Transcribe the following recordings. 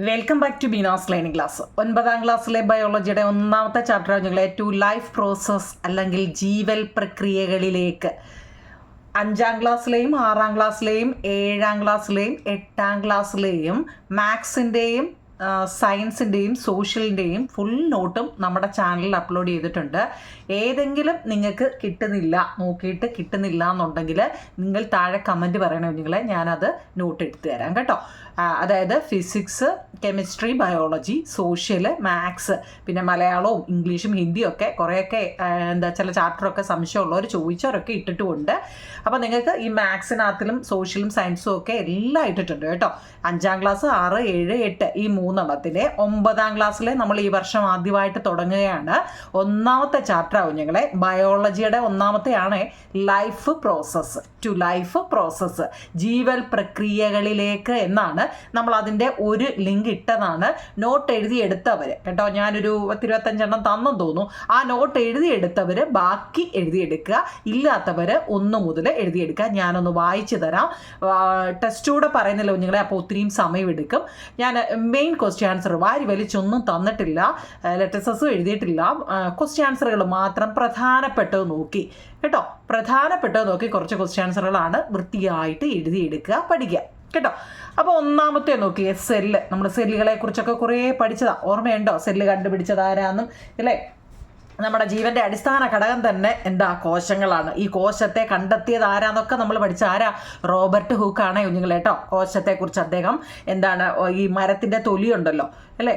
Welcome back to Beena's learning class. 9ാം ക്ലാസ്സിലെ ബയോളജിയുടെ ഒന്നാമത്തെ ചാപ്റ്റർ നിങ്ങളെ ടു ലൈഫ് പ്രോസസ് അല്ലെങ്കിൽ ജീവൽ പ്രക്രിയകളിലേക്ക് 5ാം ക്ലാസ്സിലെയും 6ാം ക്ലാസ്സിലെയും 7ാം ക്ലാസ്സിലെയും 8ാം ക്ലാസ്സിലെയും മാത്സിൻ്റെയും സയൻസിൻ്റെയും സോഷ്യലിൻ്റെയും ഫുൾ നോട്ടും നമ്മുടെ ചാനലിൽ അപ്ലോഡ് ചെയ്തിട്ടുണ്ട്. ഏതെങ്കിലും നിങ്ങൾക്ക് നോക്കിയിട്ട് കിട്ടുന്നില്ല എന്നുണ്ടെങ്കിൽ നിങ്ങൾ താഴെ കമൻറ്റ് പറയണമെങ്കിൽ ഞാനത് നോട്ട് എടുത്തു തരാം കേട്ടോ. അതായത് physics, chemistry, biology, social, maths, പിന്നെ മലയാളവും ഇംഗ്ലീഷും ഹിന്ദിയും ഒക്കെ കുറേയൊക്കെ ചില ചാപ്റ്ററൊക്കെ സംശയമുള്ളവർ ചോദിച്ചവരൊക്കെ ഇട്ടിട്ടുമുണ്ട്. അപ്പോൾ നിങ്ങൾക്ക് ഈ മാത്സിനകത്തിലും സോഷ്യലും സയൻസും ഒക്കെ എല്ലാം ഇട്ടിട്ടുണ്ട് കേട്ടോ. 5ാം ക്ലാസ്, 6, 7, 8 ഈ 3 9ാം ക്ലാസ്സിൽ നമ്മൾ ഈ വർഷം ആദ്യമായിട്ട് തുടങ്ങുകയാണ്. ഒന്നാമത്തെ ചാപ്റ്റർ ആവും ഞങ്ങളെ ബയോളജിയുടെ ഒന്നാമത്തെയാണ് life process, to life process, ജീവൽ പ്രക്രിയകളിലേക്ക് എന്നാണ് നമ്മൾ അതിൻ്റെ ഒരു ലിങ്ക് ഇട്ടതാണ്. നോട്ട് എഴുതിയെടുത്തവർ കേട്ടോ, ഞാനൊരു 25 തന്നെന്ന് തോന്നുന്നു. ആ നോട്ട് എഴുതിയെടുത്തവർ ബാക്കി എഴുതിയെടുക്കുക, ഇല്ലാത്തവർ 1 മുതൽ എഴുതിയെടുക്കുക. ഞാനൊന്ന് വായിച്ചു തരാം. ടെസ്റ്റൂടെ പറയുന്നില്ല കുഞ്ഞുങ്ങളെ, അപ്പോൾ ഒത്തിരിയും സമയമെടുക്കും. ഞാൻ മെയിൻ ക്വസ്റ്റ്യൻ ആൻസർ വാരി വലിച്ചൊന്നും തന്നിട്ടില്ല, ലെറ്റേഴ്സും എഴുതിയിട്ടില്ല. ക്വസ്റ്റ്യൻ ആൻസറുകൾ മാത്രം പ്രധാനപ്പെട്ടത് നോക്കി കേട്ടോ, പ്രധാനപ്പെട്ടത് നോക്കി കുറച്ച് ക്വസ്റ്റ്യൻ ആൻസറുകളാണ് വൃത്തിയായിട്ട് എഴുതിയെടുക്കുക, പഠിക്കുക കേട്ടോ. അപ്പോൾ ഒന്നാമത്തെ നോക്കിയേ സെല്ല്. നമ്മൾ സെല്ലുകളെ കുറിച്ചൊക്കെ കുറേ പഠിച്ചതാണ്, ഓർമ്മയുണ്ടോ? സെല്ല് കണ്ടുപിടിച്ചത് ആരാന്നും അല്ലേ? നമ്മുടെ ജീവൻ്റെ അടിസ്ഥാന ഘടകം തന്നെ കോശങ്ങളാണ്. ഈ കോശത്തെ കണ്ടെത്തിയത് ആരാന്നൊക്കെ നമ്മൾ പഠിച്ച ആരാ? റോബർട്ട് ഹൂക്കാണ് കുഞ്ഞുങ്ങളെ കേട്ടോ. കോശത്തെക്കുറിച്ച് അദ്ദേഹം ഈ മരത്തിൻ്റെ തൊലിയുണ്ടല്ലോ അല്ലേ,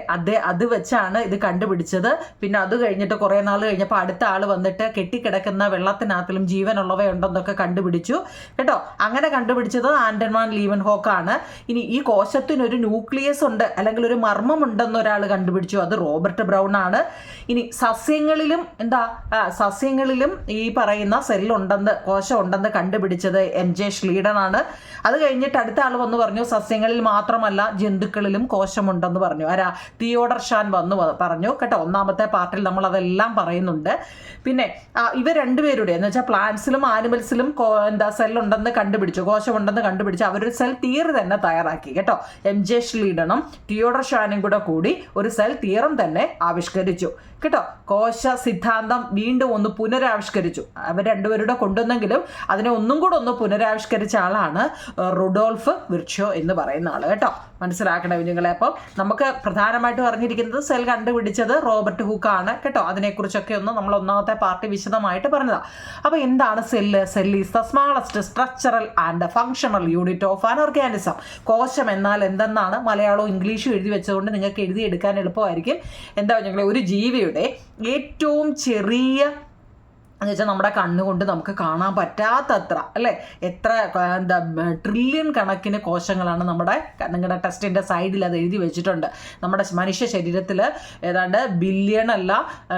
അത് വെച്ചാണ് ഇത് കണ്ടുപിടിച്ചത്. പിന്നെ അത് കഴിഞ്ഞിട്ട് കുറേ നാൾ കഴിഞ്ഞപ്പോൾ അടുത്ത ആൾ വന്നിട്ട് കെട്ടിക്കിടക്കുന്ന വെള്ളത്തിനകത്തിലും ജീവനുള്ളവയുണ്ടെന്നൊക്കെ കണ്ടുപിടിച്ചു കേട്ടോ. അങ്ങനെ കണ്ടുപിടിച്ചത് ആൻഡൻ വാൻ ലീവൻഹോക്കാണ്. ഇനി ഈ കോശത്തിനൊരു ന്യൂക്ലിയസ് ഉണ്ട് അല്ലെങ്കിൽ ഒരു മർമ്മം ഉണ്ടെന്ന് ഒരാൾ കണ്ടുപിടിച്ചു, അത് റോബർട്ട് ബ്രൗൺ ആണ്. ഇനി സസ്യങ്ങളിലും ഈ പറയുന്ന സെല്ലുണ്ടെന്ന്, കോശം ഉണ്ടെന്ന് കണ്ടുപിടിച്ചത് MJ ഷ്ലീഡൻ ആണ്. അത് കഴിഞ്ഞിട്ട് അടുത്ത ആൾ വന്ന് പറഞ്ഞു സസ്യങ്ങളിൽ മാത്രമല്ല ജന്തുക്കളിലും കോശമുണ്ടെന്ന് പറഞ്ഞു. ആരാ? തിയോഡർ ഷാൻ വന്ന് പറഞ്ഞു കേട്ടോ. ഒന്നാമത്തെ പാർട്ടിൽ നമ്മൾ അതെല്ലാം പറയുന്നുണ്ട്. പിന്നെ ഇവർ രണ്ടുപേരുടെ എന്ന് വെച്ചാൽ പ്ലാന്റ്സിലും ആനിമൽസിലും സെല്ലുണ്ടെന്ന് കണ്ടുപിടിച്ചു, കോശമുണ്ടെന്ന് കണ്ടുപിടിച്ചു. അവരൊരു സെൽ തിയറി തന്നെ തയ്യാറാക്കി കേട്ടോ. MJ ഷ്ലീഡനും തിയോഡർ ഷാനും കൂടി ഒരു സെൽ തിയറം തന്നെ ആവിഷ്കരിച്ചു കേട്ടോ. കോശ സിദ്ധാന്തം വീണ്ടും ഒന്ന് പുനരാവിഷ്കരിച്ചു. അവർ രണ്ടുപേരുടെ കൊണ്ടുവന്നെങ്കിലും അതിനെ ഒന്നും കൂടെ ഒന്ന് പുനരാവിഷ്കരിച്ച ആളാണ് റുഡോൾഫ് വിർച്ച്യോ എന്ന് പറയുന്ന ആൾ കേട്ടോ. മനസ്സിലാക്കണം കുഞ്ഞുങ്ങളെ. അപ്പം നമുക്ക് പ്രധാനമായിട്ട് പറഞ്ഞിരിക്കുന്നത് സെൽ കണ്ടുപിടിച്ചത് റോബർട്ട് ഹൂക്കാണ് കേട്ടോ. അതിനെക്കുറിച്ചൊക്കെ ഒന്ന് നമ്മൾ ഒന്നാമത്തെ പാർട്ടി വിശദമായിട്ട് പറഞ്ഞതാണ്. അപ്പോൾ എന്താണ് cell? Cell is the smallest structural and functional unit of an organism. കോശം എന്നാൽ എന്തെന്നാണ് മലയാളവും ഇംഗ്ലീഷും എഴുതി വെച്ചതുകൊണ്ട് നിങ്ങൾക്ക് എഴുതിയെടുക്കാൻ എളുപ്പമായിരിക്കും. കുഞ്ഞുങ്ങളെ, ഒരു ജീവിയുടെ ഏറ്റവും ചെറിയ എന്ന് വെച്ചാൽ നമ്മുടെ കണ്ണുകൊണ്ട് നമുക്ക് കാണാൻ പറ്റാത്തത്ര അല്ലേ, എത്ര ട്രില്യൺ കണക്കിന് കോശങ്ങളാണ് നിങ്ങളുടെ ടെസ്റ്റിൻ്റെ സൈഡിൽ അത് എഴുതി വെച്ചിട്ടുണ്ട്. നമ്മുടെ മനുഷ്യ ശരീരത്തിൽ ഏതാണ്ട്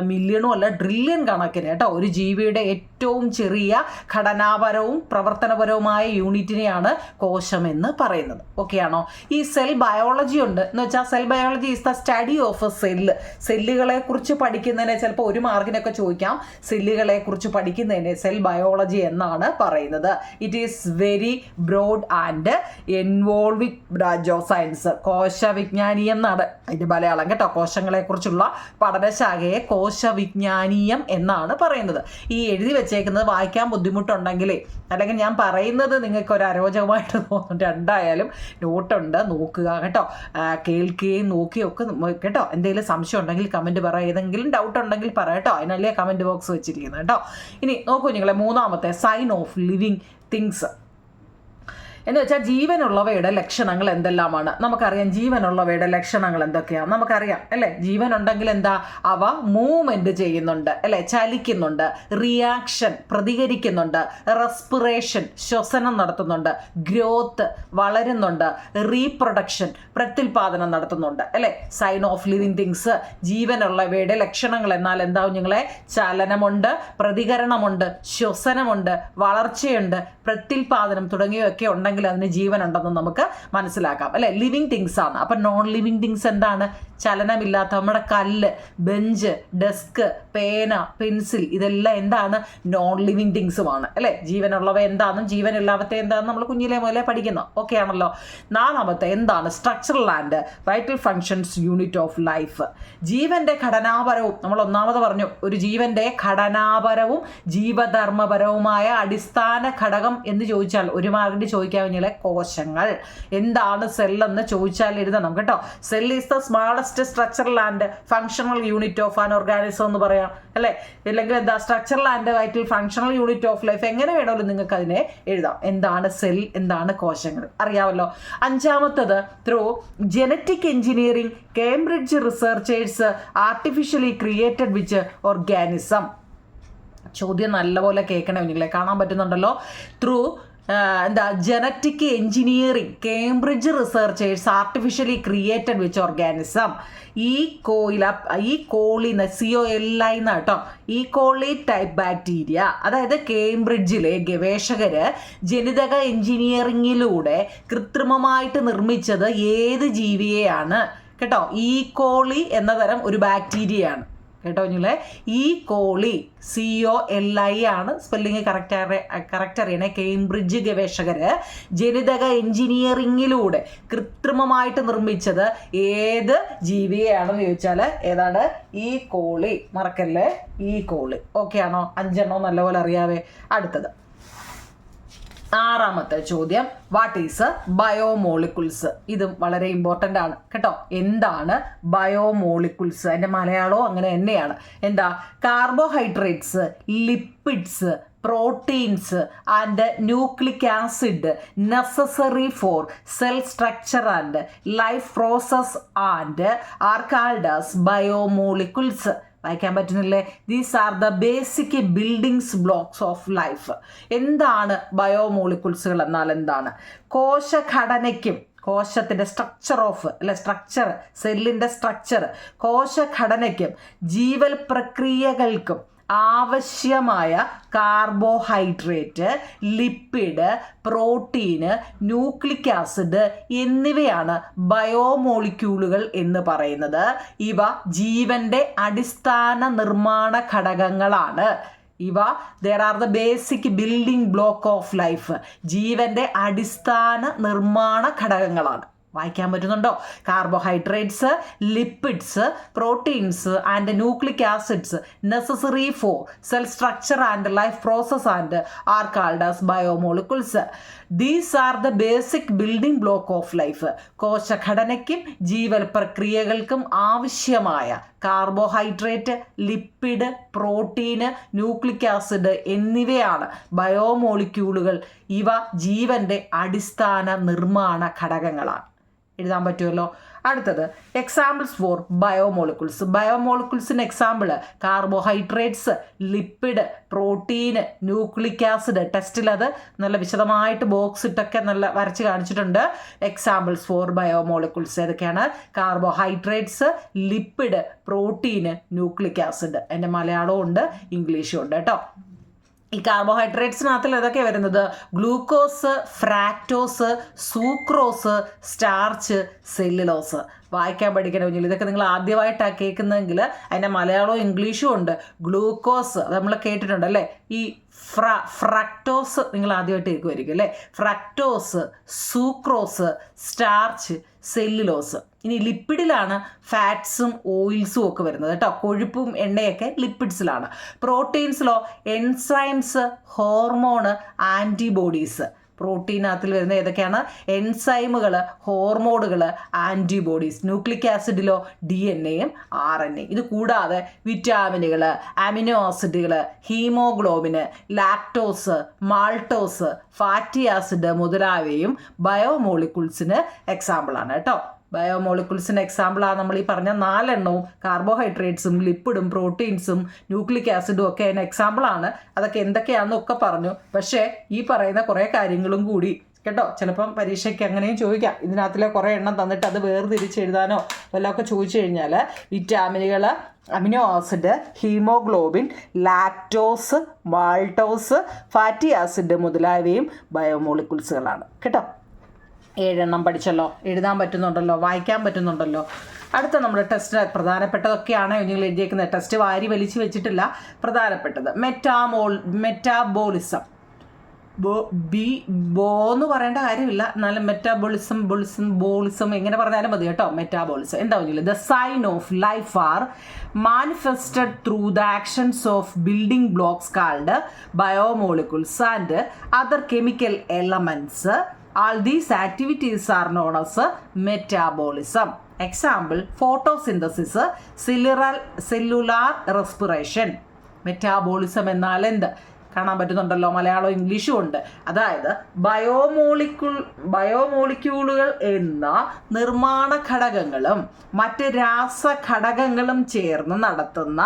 മില്യണും അല്ല ട്രില്യൺ കണക്കിന് കേട്ടോ. ഒരു ജീവിയുടെ ഏറ്റവും ചെറിയ ഘടനാപരവും പ്രവർത്തനപരവുമായ യൂണിറ്റിനെയാണ് കോശമെന്ന് പറയുന്നത്. ഓക്കെയാണോ? ഈ സെൽ ബയോളജി ഉണ്ട് എന്ന് വെച്ചാൽ cell biology is the study of a cell. സെല്ലുകളെ കുറിച്ച് പഠിക്കുന്നതിനെ ചിലപ്പോൾ 1 മാർക്കിനൊക്കെ ചോദിക്കാം. സെല്ലുകളെ കുറിച്ച് പഠിക്കുന്നതിനെ സെൽ ബയോളജി എന്നാണ് പറയുന്നത്. It is very broad and involving branch of science. കോശവിജ്ഞാനീയം എന്നാണ് അതിൻ്റെ മലയാളം കേട്ടോ. കോശങ്ങളെ കുറിച്ചുള്ള പഠനശാഖയെ കോശവിജ്ഞാനീയം എന്നാണ് പറയുന്നത്. ഈ എഴുതി വെച്ചേക്കുന്നത് വായിക്കാൻ ബുദ്ധിമുട്ടുണ്ടെങ്കിൽ അല്ലെങ്കിൽ ഞാൻ പറയുന്നത് നിങ്ങൾക്ക് ഒരു അരോചകമായിട്ട് തോന്നുന്നുണ്ട്, എന്തായാലും നോട്ടുണ്ട്, നോക്കുക കേട്ടോ. കേൾക്കുകയും നോക്കിയൊക്കെ കേട്ടോ. എന്തെങ്കിലും സംശയം ഉണ്ടെങ്കിൽ കമൻറ്റ് പറ, ഏതെങ്കിലും ഡൗട്ട് ഉണ്ടെങ്കിൽ പറ കേട്ടോ. അതിനല്ലേ കമൻറ്റ് ബോക്സ് വെച്ചിരിക്കുന്നത് കേട്ടോ. ഇനി നോക്കൂ നിങ്ങളെ, 3ാമത്തെ സൈൻ ഓഫ് ലിവിങ് തിങ്സ് എന്ന് വെച്ചാൽ ജീവനുള്ളവയുടെ ലക്ഷണങ്ങൾ എന്തെല്ലാമാണ് നമുക്കറിയാം. ജീവനുള്ളവയുടെ ലക്ഷണങ്ങൾ എന്തൊക്കെയാണ് നമുക്കറിയാം അല്ലേ. ജീവനുണ്ടെങ്കിൽ അവ മൂവ്മെൻറ്റ് ചെയ്യുന്നുണ്ട് അല്ലേ, ചലിക്കുന്നുണ്ട്, റിയാക്ഷൻ പ്രതികരിക്കുന്നുണ്ട്, റെസ്പിറേഷൻ ശ്വസനം നടത്തുന്നുണ്ട്, ഗ്രോത്ത് വളരുന്നുണ്ട്, റീപ്രൊഡക്ഷൻ പ്രത്യുൽപാദനം നടത്തുന്നുണ്ട് അല്ലേ. സൈൻ ഓഫ് ലിവിങ് തിങ്സ്, ജീവനുള്ളവയുടെ ലക്ഷണങ്ങൾ എന്നാൽ എന്താവും നിങ്ങളെ? ചലനമുണ്ട്, പ്രതികരണമുണ്ട്, ശ്വസനമുണ്ട്, വളർച്ചയുണ്ട്, പ്രത്യുൽപാദനം തുടങ്ങിയവയൊക്കെ ഉണ്ടെങ്കിൽ ആണെങ്കിൽ അതിന് ജീവനുണ്ടെന്ന് നമുക്ക് മനസ്സിലാക്കാം അല്ലേ. ലിവിങ് തിങ്സ് ആണ്. അപ്പം നോൺ ലിവിങ് തിങ്സ് എന്താണ്? ചലനമില്ലാത്ത നമ്മുടെ കല്ല്, ബെഞ്ച്, ഡെസ്ക്, പേന, പെൻസിൽ, ഇതെല്ലാം എന്താണ്? നോൺ ലിവിങ് തിങ്സുമാണ് അല്ലേ. ജീവനുള്ളവ എന്താണെന്നും ജീവനില്ലാത്ത എന്താണെന്നും നമ്മൾ കുഞ്ഞിലെ മുതലേ പഠിക്കുന്നു. ഓക്കെ ആണല്ലോ. 4ാമത്തെ എന്താണ്? Structural and vital functions unit of life. ജീവന്റെ ഘടനാപരവും, നമ്മൾ 1ാമത് പറഞ്ഞു, ഒരു ജീവന്റെ ഘടനാപരവും ജീവധർമ്മപരവുമായ അടിസ്ഥാന ഘടകം എന്ന് ചോദിച്ചാൽ ഒരു മാർക്കിന് ചോദിക്കാൻ കഴിഞ്ഞാൽ കോശങ്ങൾ. എന്താണ് സെല്ലെന്ന് ചോദിച്ചാൽ എഴുതണം കേട്ടോ. Cell is the smallest structural and functional unit of an organism എന്ന് പറയാം അല്ലേ. ഇല്ലെങ്കിൽ എന്താ? Structural and vital functional unit of life. എങ്ങനെ വേണമല്ലോ നിങ്ങൾക്ക് അതിനെ എഴുതാം. എന്താണ് സെൽ, എന്താണ് കോശങ്ങൾ, അറിയാമല്ലോ. 5ാമത്തത് through genetic engineering Cambridge researchers artificially created which organism. ചോദ്യം നല്ലപോലെ കേൾക്കണേ കുഞ്ഞുങ്ങളെ, കാണാൻ പറ്റുന്നുണ്ടല്ലോ. Through genetic engineering Cambridge researchers artificially created which organism. ഈ കോളിന്ന് COLI കേട്ടോ. ഈ കോളി ടൈപ്പ് ബാക്ടീരിയ, അതായത് കേംബ്രിഡ്ജിലെ ഗവേഷകര് ജനിതക എഞ്ചിനീയറിങ്ങിലൂടെ കൃത്രിമമായിട്ട് നിർമ്മിച്ചത് ഏത് ജീവിയെയാണ് കേട്ടോ? ഈ കോളി എന്ന തരം ഒരു ബാക്ടീരിയയാണ് കേട്ടോ കുഞ്ഞുങ്ങളെ. ഈ കോളി COLI ആണ് സ്പെല്ലിങ് കറക്റ്റ് അറിയണേ. കേംബ്രിഡ്ജ് ഗവേഷകര് ജനിതക എഞ്ചിനീയറിങ്ങിലൂടെ കൃത്രിമമായിട്ട് നിർമ്മിച്ചത് ഏത് ജീവിയെയാണെന്ന് ചോദിച്ചാൽ ഏതാണ്? ഈ കോളി. മറക്കല്ലേ, ഈ കോളി. ഓക്കെ ആണോ? 5 എണ്ണം നല്ലപോലെ അറിയാവേ. അടുത്തത് 6ാമത്തെ ചോദ്യം, വാട്ട് ഈസ് ബയോമോളിക്കുൾസ്. ഇതും വളരെ ഇമ്പോർട്ടൻ്റ് ആണ് കേട്ടോ. എന്താണ് ബയോമോളിക്കുൾസ്? അതിൻ്റെ മലയാളവും അങ്ങനെ തന്നെയാണ്. എന്താ? Carbohydrates, lipids, proteins and nucleic acid necessary for cell structure and life process and are called as biomolecules. വായിക്കാൻ പറ്റുന്നില്ലേ? These are the basic buildings blocks of life. എന്താണ് ബയോമോളിക്കുൾസുകൾ എന്നാൽ എന്താണ്? കോശഘടനയ്ക്കും കോശത്തിൻ്റെ സ്ട്രക്ചർ സെല്ലിൻ്റെ സ്ട്രക്ചർ, കോശഘടനയ്ക്കും ജീവൽ പ്രക്രിയകൾക്കും ആവശ്യമായ carbohydrate, lipid, protein, nucleic acid എന്നിവയാണ് ബയോമോളിക്യൂളുകൾ എന്ന് പറയുന്നത്. ഇവ ജീവന്റെ അടിസ്ഥാന നിർമ്മാണ ഘടകങ്ങളാണ്. There are the basic building block of life. ജീവന്റെ അടിസ്ഥാന നിർമ്മാണ ഘടകങ്ങളാണ്. വായിക്കാൻ പറ്റുന്നുണ്ടോ? Carbohydrates, lipids, proteins and nucleic acids necessary for cell structure and life process and are called as biomolecules. These are the basic building block of life. കോശഘടനയ്ക്കും ജീവൽ പ്രക്രിയകൾക്കും ആവശ്യമായ carbohydrate, lipid, protein, nucleic acid എന്നിവയാണ് ബയോമോളിക്യൂളുകൾ. ഇവ ജീവന്റെ അടിസ്ഥാന നിർമ്മാണ ഘടകങ്ങളാണ്. എഴുതാൻ പറ്റുമല്ലോ. അടുത്തത് എക്സാമ്പിൾസ് ഫോർ ബയോമോളിക്കുൾസ്. ബയോമോളിക്കുൾസിന് example carbohydrates, lipid, protein, nucleic acid. ടെസ്റ്റിൽ അത് നല്ല വിശദമായിട്ട് ബോക്സ് ഇട്ടൊക്കെ നല്ല വരച്ച് കാണിച്ചിട്ടുണ്ട്. എക്സാമ്പിൾസ് ഫോർ ബയോമോളിക്കുൾസ് ഏതൊക്കെയാണ്? Carbohydrates, lipid, protein, nucleic acid. എൻ്റെ മലയാളവും ഉണ്ട്, ഇംഗ്ലീഷും ഉണ്ട് കേട്ടോ. ഈ കാർബോഹൈഡ്രേറ്റ്സിനകത്തിൽ ഏതൊക്കെ വരുന്നത്? Glucose, fructose, sucrose, starch, cellulose. വായിക്കാൻ പഠിക്കണം കുഞ്ഞിൽ. ഇതൊക്കെ നിങ്ങൾ ആദ്യമായിട്ടാണ് കേൾക്കുന്നതെങ്കിൽ അതിൻ്റെ മലയാളവും ഇംഗ്ലീഷും ഉണ്ട്. ഗ്ലൂക്കോസ് നമ്മൾ കേട്ടിട്ടുണ്ട് അല്ലേ. ഈ ഫ്രക്ടോസ് നിങ്ങൾ ആദ്യമായിട്ട് കേൾക്കുമായിരിക്കും അല്ലേ. Fructose, sucrose, starch, cellulose. ഇനി ലിപ്പിഡിലാണ് ഫാറ്റ്സും ഓയിൽസും ഒക്കെ വരുന്നത് കേട്ടോ. കൊഴുപ്പും എണ്ണയൊക്കെ ലിപ്പിഡ്സിലാണ്. പ്രോട്ടീൻസിലോ എൻസൈംസ്, ഹോർമോണ്, ആൻറ്റിബോഡീസ്. പ്രോട്ടീനകത്തിൽ വരുന്ന ഏതൊക്കെയാണ്? എൻസൈമുകൾ, ഹോർമോണുകൾ, ആൻറ്റിബോഡീസ്. ന്യൂക്ലിക് ആസിഡിലോ DNA-യും RNA. ഇത് കൂടാതെ വിറ്റാമിനുകൾ, അമിനോ ആസിഡുകൾ, haemoglobin, lactose, maltose, fatty acid മുതലായവയും ബയോമോളിക്കുൾസിന് എക്സാമ്പിളാണ് കേട്ടോ. ബയോമോളിക്കുൾസിന് എക്സാമ്പിളാണ് നമ്മൾ ഈ പറഞ്ഞ 4 എണ്ണവും. കാർബോഹൈഡ്രേറ്റ്സും, ലിപ്പിഡും, പ്രോട്ടീൻസും, ന്യൂക്ലിക് ആസിഡും ഒക്കെ അതിന് എക്സാമ്പിളാണ്. അതൊക്കെ എന്തൊക്കെയാണെന്നൊക്കെ പറഞ്ഞു. പക്ഷേ ഈ പറയുന്ന കുറേ കാര്യങ്ങളും കൂടി കേട്ടോ. ചിലപ്പം പരീക്ഷയ്ക്ക് അങ്ങനെയും ചോദിക്കാം. ഇതിനകത്തിലെ കുറേ എണ്ണം തന്നിട്ട് അത് വേർതിരിച്ചെഴുതാനോ വല്ലതൊക്കെ ചോദിച്ചു കഴിഞ്ഞാൽ വിറ്റാമിനുകൾ, amino acid, haemoglobin, lactose, maltose, fatty acid മുതലായവയും ബയോമോളിക്യൂൾസുകളാണ് കേട്ടോ. 7 എണ്ണം പഠിച്ചല്ലോ, എഴുതാൻ പറ്റുന്നുണ്ടല്ലോ, വായിക്കാൻ പറ്റുന്നുണ്ടല്ലോ. അടുത്ത നമ്മുടെ ടെസ്റ്റ് പ്രധാനപ്പെട്ടതൊക്കെയാണ് നിങ്ങൾ എഴുതിയേക്കുന്നത്. ടെസ്റ്റ് വാരി വലിച്ചു വെച്ചിട്ടില്ല. പ്രധാനപ്പെട്ടത് മെറ്റാബോളിസം. എന്ന് പറയേണ്ട കാര്യമില്ല, എന്നാലും ബോളിസം എങ്ങനെ പറഞ്ഞാലും മതി കേട്ടോ. മെറ്റാബോളിസം എന്താ പറഞ്ഞില്ല, the sign of life are manifested through the actions of building blocks called biomolecules and other chemical elements. All these activities are known as metabolism. Example, photosynthesis, cellular respiration. Metabolism എന്നാൽ എന്ത് കാണാൻ പറ്റുന്നുണ്ടല്ലോ, മലയാളവും ഇംഗ്ലീഷും ഉണ്ട്. അതായത് ബയോമോളിക്യൂളുകൾ എന്ന നിർമ്മാണ ഘടകങ്ങളും മറ്റ് രാസഘടകങ്ങളും ചേർന്ന് നടത്തുന്ന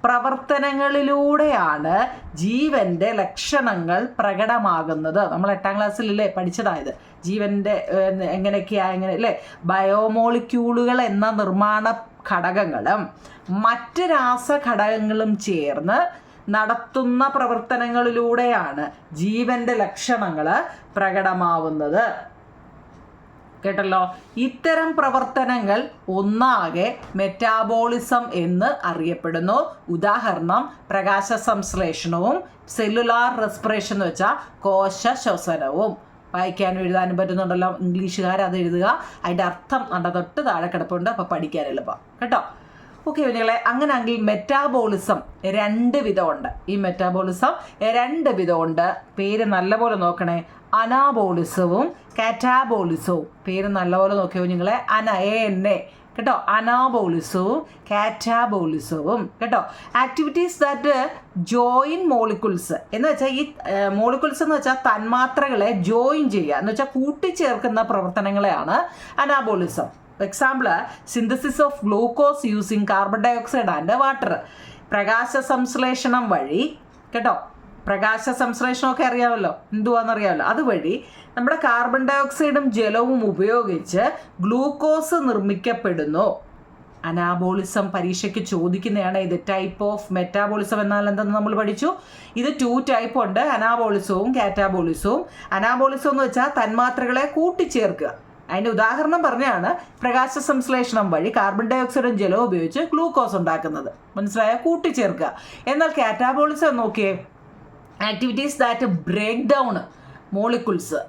പ്രവർത്തനങ്ങളിലൂടെയാണ് ജീവന്റെ ലക്ഷണങ്ങൾ പ്രകടമാകുന്നത്. നമ്മൾ 8ാം ക്ലാസ്സിലല്ലേ പഠിച്ചതായത് ജീവന്റെ എങ്ങനെയൊക്കെയാ അല്ലേ. ബയോമോളിക്യൂളുകൾ എന്ന നിർമ്മാണ ഘടകങ്ങളും മറ്റ് രാസഘടകങ്ങളും ചേർന്ന് നടത്തുന്ന പ്രവർത്തനങ്ങളിലൂടെയാണ് ജീവന്റെ ലക്ഷണങ്ങൾ പ്രകടമാവുന്നത്. കേട്ടല്ലോ. ഇത്തരം പ്രവർത്തനങ്ങൾ ഒന്നാകെ മെറ്റാബോളിസം എന്ന് അറിയപ്പെടുന്നു. ഉദാഹരണം പ്രകാശ സംശ്ലേഷണവും സെല്ലുലാർ റെസ്പിറേഷൻ എന്ന് വെച്ചാൽ കോശ ശ്വസനവും. വായിക്കാനും എഴുതാനും പറ്റുന്നുണ്ടല്ലോ. ഇംഗ്ലീഷുകാർ അത് എഴുതുക, അതിൻ്റെ അർത്ഥം തൊട്ട് താഴെ കിടപ്പുണ്ട്, അപ്പോൾ പഠിക്കാൻ എളുപ്പം കേട്ടോ. ഓക്കെ കുഞ്ഞുങ്ങളെ, അങ്ങനെയാണെങ്കിൽ മെറ്റാബോളിസം 2 വിധമുണ്ട്. ഈ മെറ്റാബോളിസം 2 വിധമുണ്ട്. പേര് നല്ലപോലെ നോക്കണേ. അനാബോളിസവും കാറ്റാബോളിസവും. പേര് നല്ലപോലെ നോക്കിയോ കുഞ്ഞുങ്ങളെ. കേട്ടോ. അനാബോളിസവും കാറ്റാബോളിസവും കേട്ടോ. ആക്ടിവിറ്റീസ് ദാറ്റ് ജോയിൻ മോളിക്യൂൾസ് എന്ന് വെച്ചാൽ ഈ മോളിക്യൂൾസ് എന്ന് വെച്ചാൽ തന്മാത്രകളെ ജോയിൻ ചെയ്യുക എന്ന് വെച്ചാൽ കൂട്ടിച്ചേർക്കുന്ന പ്രവർത്തനങ്ങളെയാണ് anabolism. Example, synthesis of glucose using carbon dioxide and water. പ്രകാശ സംശ്ലേഷണം വഴി കേട്ടോ. പ്രകാശ സംശ്ലേഷണമൊക്കെ അറിയാമല്ലോ, എന്തുവാണെന്നറിയാമല്ലോ. അതുവഴി നമ്മുടെ കാർബൺ ഡയോക്സൈഡും ജലവും ഉപയോഗിച്ച് ഗ്ലൂക്കോസ് നിർമ്മിക്കപ്പെടുന്നു. അനാബോളിസം പരീക്ഷയ്ക്ക് ചോദിക്കുന്നതാണ്. ഇത് ടൈപ്പ് ഓഫ് മെറ്റാബോളിസം എന്നാൽ എന്തെന്ന് നമ്മൾ പഠിച്ചു. ഇത് 2 ടൈപ്പ് ഉണ്ട്, അനാബോളിസവും കാറ്റാബോളിസവും. അനാബോളിസം എന്ന് വെച്ചാൽ തന്മാത്രകളെ കൂട്ടിച്ചേർക്കുക. അതിൻ്റെ ഉദാഹരണം പറഞ്ഞാണ് പ്രകാശ സംശ്ലേഷണം വഴി കാർബൺ ഡയോക്സൈഡും ജലവും ഉപയോഗിച്ച് ഗ്ലൂക്കോസ് ഉണ്ടാക്കുന്നത്. മനസ്സിലായ, കൂട്ടിച്ചേർക്കുക. എന്നാൽ കാറ്റാബോളിസം നോക്കിയേ, activities that break down molecules.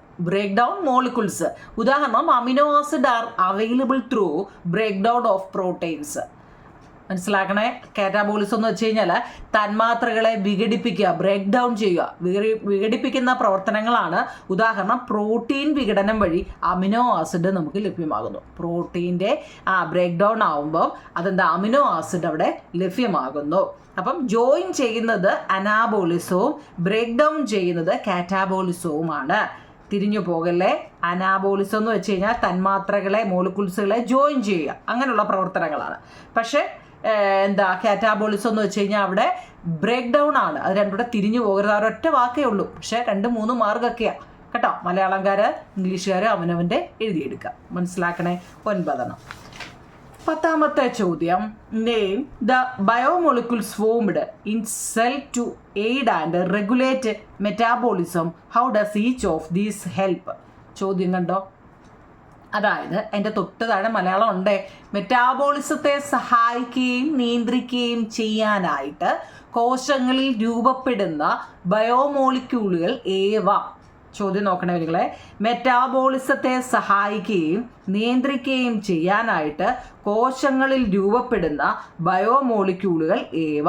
ഉദാഹരണം amino acid are available through break down of proteins. മനസ്സിലാക്കണേ. കാറ്റാബോളിസം എന്ന് വെച്ച് കഴിഞ്ഞാൽ തന്മാത്രകളെ വിഘടിപ്പിക്കുക, ബ്രേക്ക് ഡൗൺ ചെയ്യുക, വിഘടിപ്പിക്കുന്ന പ്രവർത്തനങ്ങളാണ്. ഉദാഹരണം പ്രോട്ടീൻ വിഘടനം വഴി അമിനോ ആസിഡ് നമുക്ക് ലഭ്യമാകുന്നു. പ്രോട്ടീൻ്റെ ബ്രേക്ക് ഡൗൺ ആവുമ്പോൾ അതെന്താ, അമിനോ ആസിഡ് അവിടെ ലഭ്യമാകുന്നു. അപ്പം ജോയിൻ ചെയ്യുന്നത് അനാബോളിസവും ബ്രേക്ക് ഡൗൺ ചെയ്യുന്നത് കാറ്റാബോളിസവുമാണ്. തിരിഞ്ഞു പോകല്ലേ. അനാബോളിസം എന്ന് വെച്ച് കഴിഞ്ഞാൽ തന്മാത്രകളെ മോളിക്യൂൾസുകളെ ജോയിൻ ചെയ്യുക, അങ്ങനെയുള്ള പ്രവർത്തനങ്ങളാണ്. പക്ഷേ കാറ്റാബോളിസം എന്ന് വെച്ച് കഴിഞ്ഞാൽ അവിടെ ബ്രേക്ക് ഡൗൺ ആണ്. അത് രണ്ടുകൂടെ തിരിഞ്ഞു പോകരുത്. ഒരൊറ്റ വാക്കേ ഉള്ളൂ, പക്ഷേ 2-3 മാർക്കൊക്കെയാണ് കേട്ടോ. മലയാളംകാർ ഇംഗ്ലീഷുകാർ അവനവൻ്റെ എഴുതിയെടുക്കുക. മനസ്സിലാക്കണേ. 9. 10ാമത്തെ ചോദ്യം, name the biomolecules formed in cell to aid and regulate metabolism. How does each of these help? ചോദ്യം കണ്ടോ. അതായത് അതിൻ്റെ തൊട്ട് താഴെ മലയാളം ഉണ്ട്. മെറ്റാബോളിസത്തെ സഹായിക്കുകയും നിയന്ത്രിക്കുകയും ചെയ്യാനായിട്ട് കോശങ്ങളിൽ രൂപപ്പെടുന്ന ബയോമോളിക്യൂളുകൾ ഏവ? ചോദ്യം നോക്കണേ നിങ്ങളെ. മെറ്റാബോളിസത്തെ സഹായിക്കുകയും നിയന്ത്രിക്കുകയും ചെയ്യാനായിട്ട് കോശങ്ങളിൽ രൂപപ്പെടുന്ന ബയോമോളിക്യൂളുകൾ ഏവ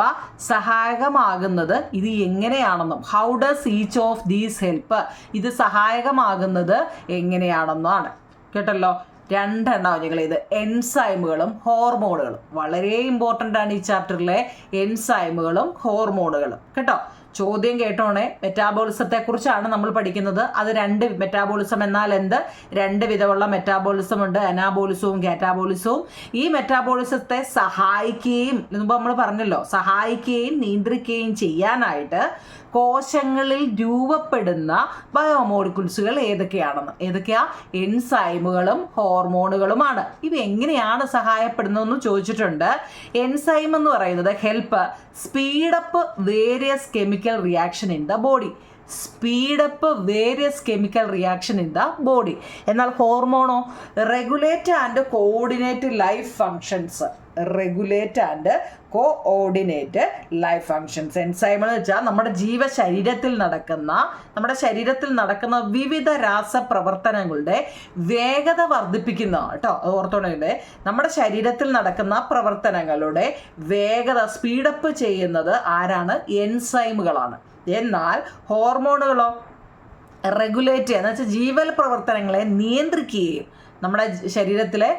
സഹായകമാകുന്നത് ഇത് എങ്ങനെയാണെന്നും, how does each of these help, ഇത് സഹായകമാകുന്നത് എങ്ങനെയാണെന്നാണ്. കേട്ടല്ലോ. 2 എണ്ണം നിങ്ങൾ. ഇത് എൻസൈമുകളും ഹോർമോണുകളും. വളരെ ഇമ്പോർട്ടൻ്റ് ആണ് ഈ ചാപ്റ്ററിലെ എൻസൈമുകളും ഹോർമോണുകളും കേട്ടോ. ചോദ്യം കേട്ടോണേ. മെറ്റാബോളിസത്തെക്കുറിച്ചാണ് നമ്മൾ പഠിക്കുന്നത്. അത് 2 മെറ്റാബോളിസം എന്നാൽ എന്ത്? 2 വിധമുള്ള മെറ്റാബോളിസം ഉണ്ട്, അനാബോളിസവും കാറ്റാബോളിസവും. ഈ മെറ്റാബോളിസത്തെ സഹായിക്കുകയും, മുമ്പ് നമ്മൾ പറഞ്ഞല്ലോ, സഹായിക്കുകയും നിയന്ത്രിക്കുകയും ചെയ്യാനായിട്ട് കോശങ്ങളിൽ രൂപപ്പെടുന്ന ബയോമോളിക്യൂൾസുകൾ ഏതൊക്കെയാ? എൻസൈമുകളും ഹോർമോണുകളുമാണ്. ഇവ എങ്ങനെയാണ് സഹായപ്പെടുന്നതെന്ന് ചോദിച്ചിട്ടുണ്ട്. എൻസൈം എന്ന് പറയുന്നത് help speed up various chemical reaction in the body. എന്നാൽ ഹോർമോണോ regulate and coordinate life functions. Enzyme എന്ന് വെച്ചാൽ നമ്മുടെ ശരീരത്തിൽ നടക്കുന്ന വിവിധ രാസപ്രവർത്തനങ്ങളുടെ വേഗത വർദ്ധിപ്പിക്കുന്ന കേട്ടോ. അത് ഓർത്തോണേ. നമ്മുടെ ശരീരത്തിൽ നടക്കുന്ന പ്രവർത്തനങ്ങളുടെ വേഗത സ്പീഡപ്പ് ചെയ്യുന്നത് ആരാണ്? എൻസൈമുകളാണ്. എന്നാൽ ഹോർമോണുകളോ റെഗുലേറ്റ് എന്ന് വെച്ചാൽ ജീവൽ പ്രവർത്തനങ്ങളെ നിയന്ത്രിക്കുകയും നമ്മുടെ ശരീരത്തിലെ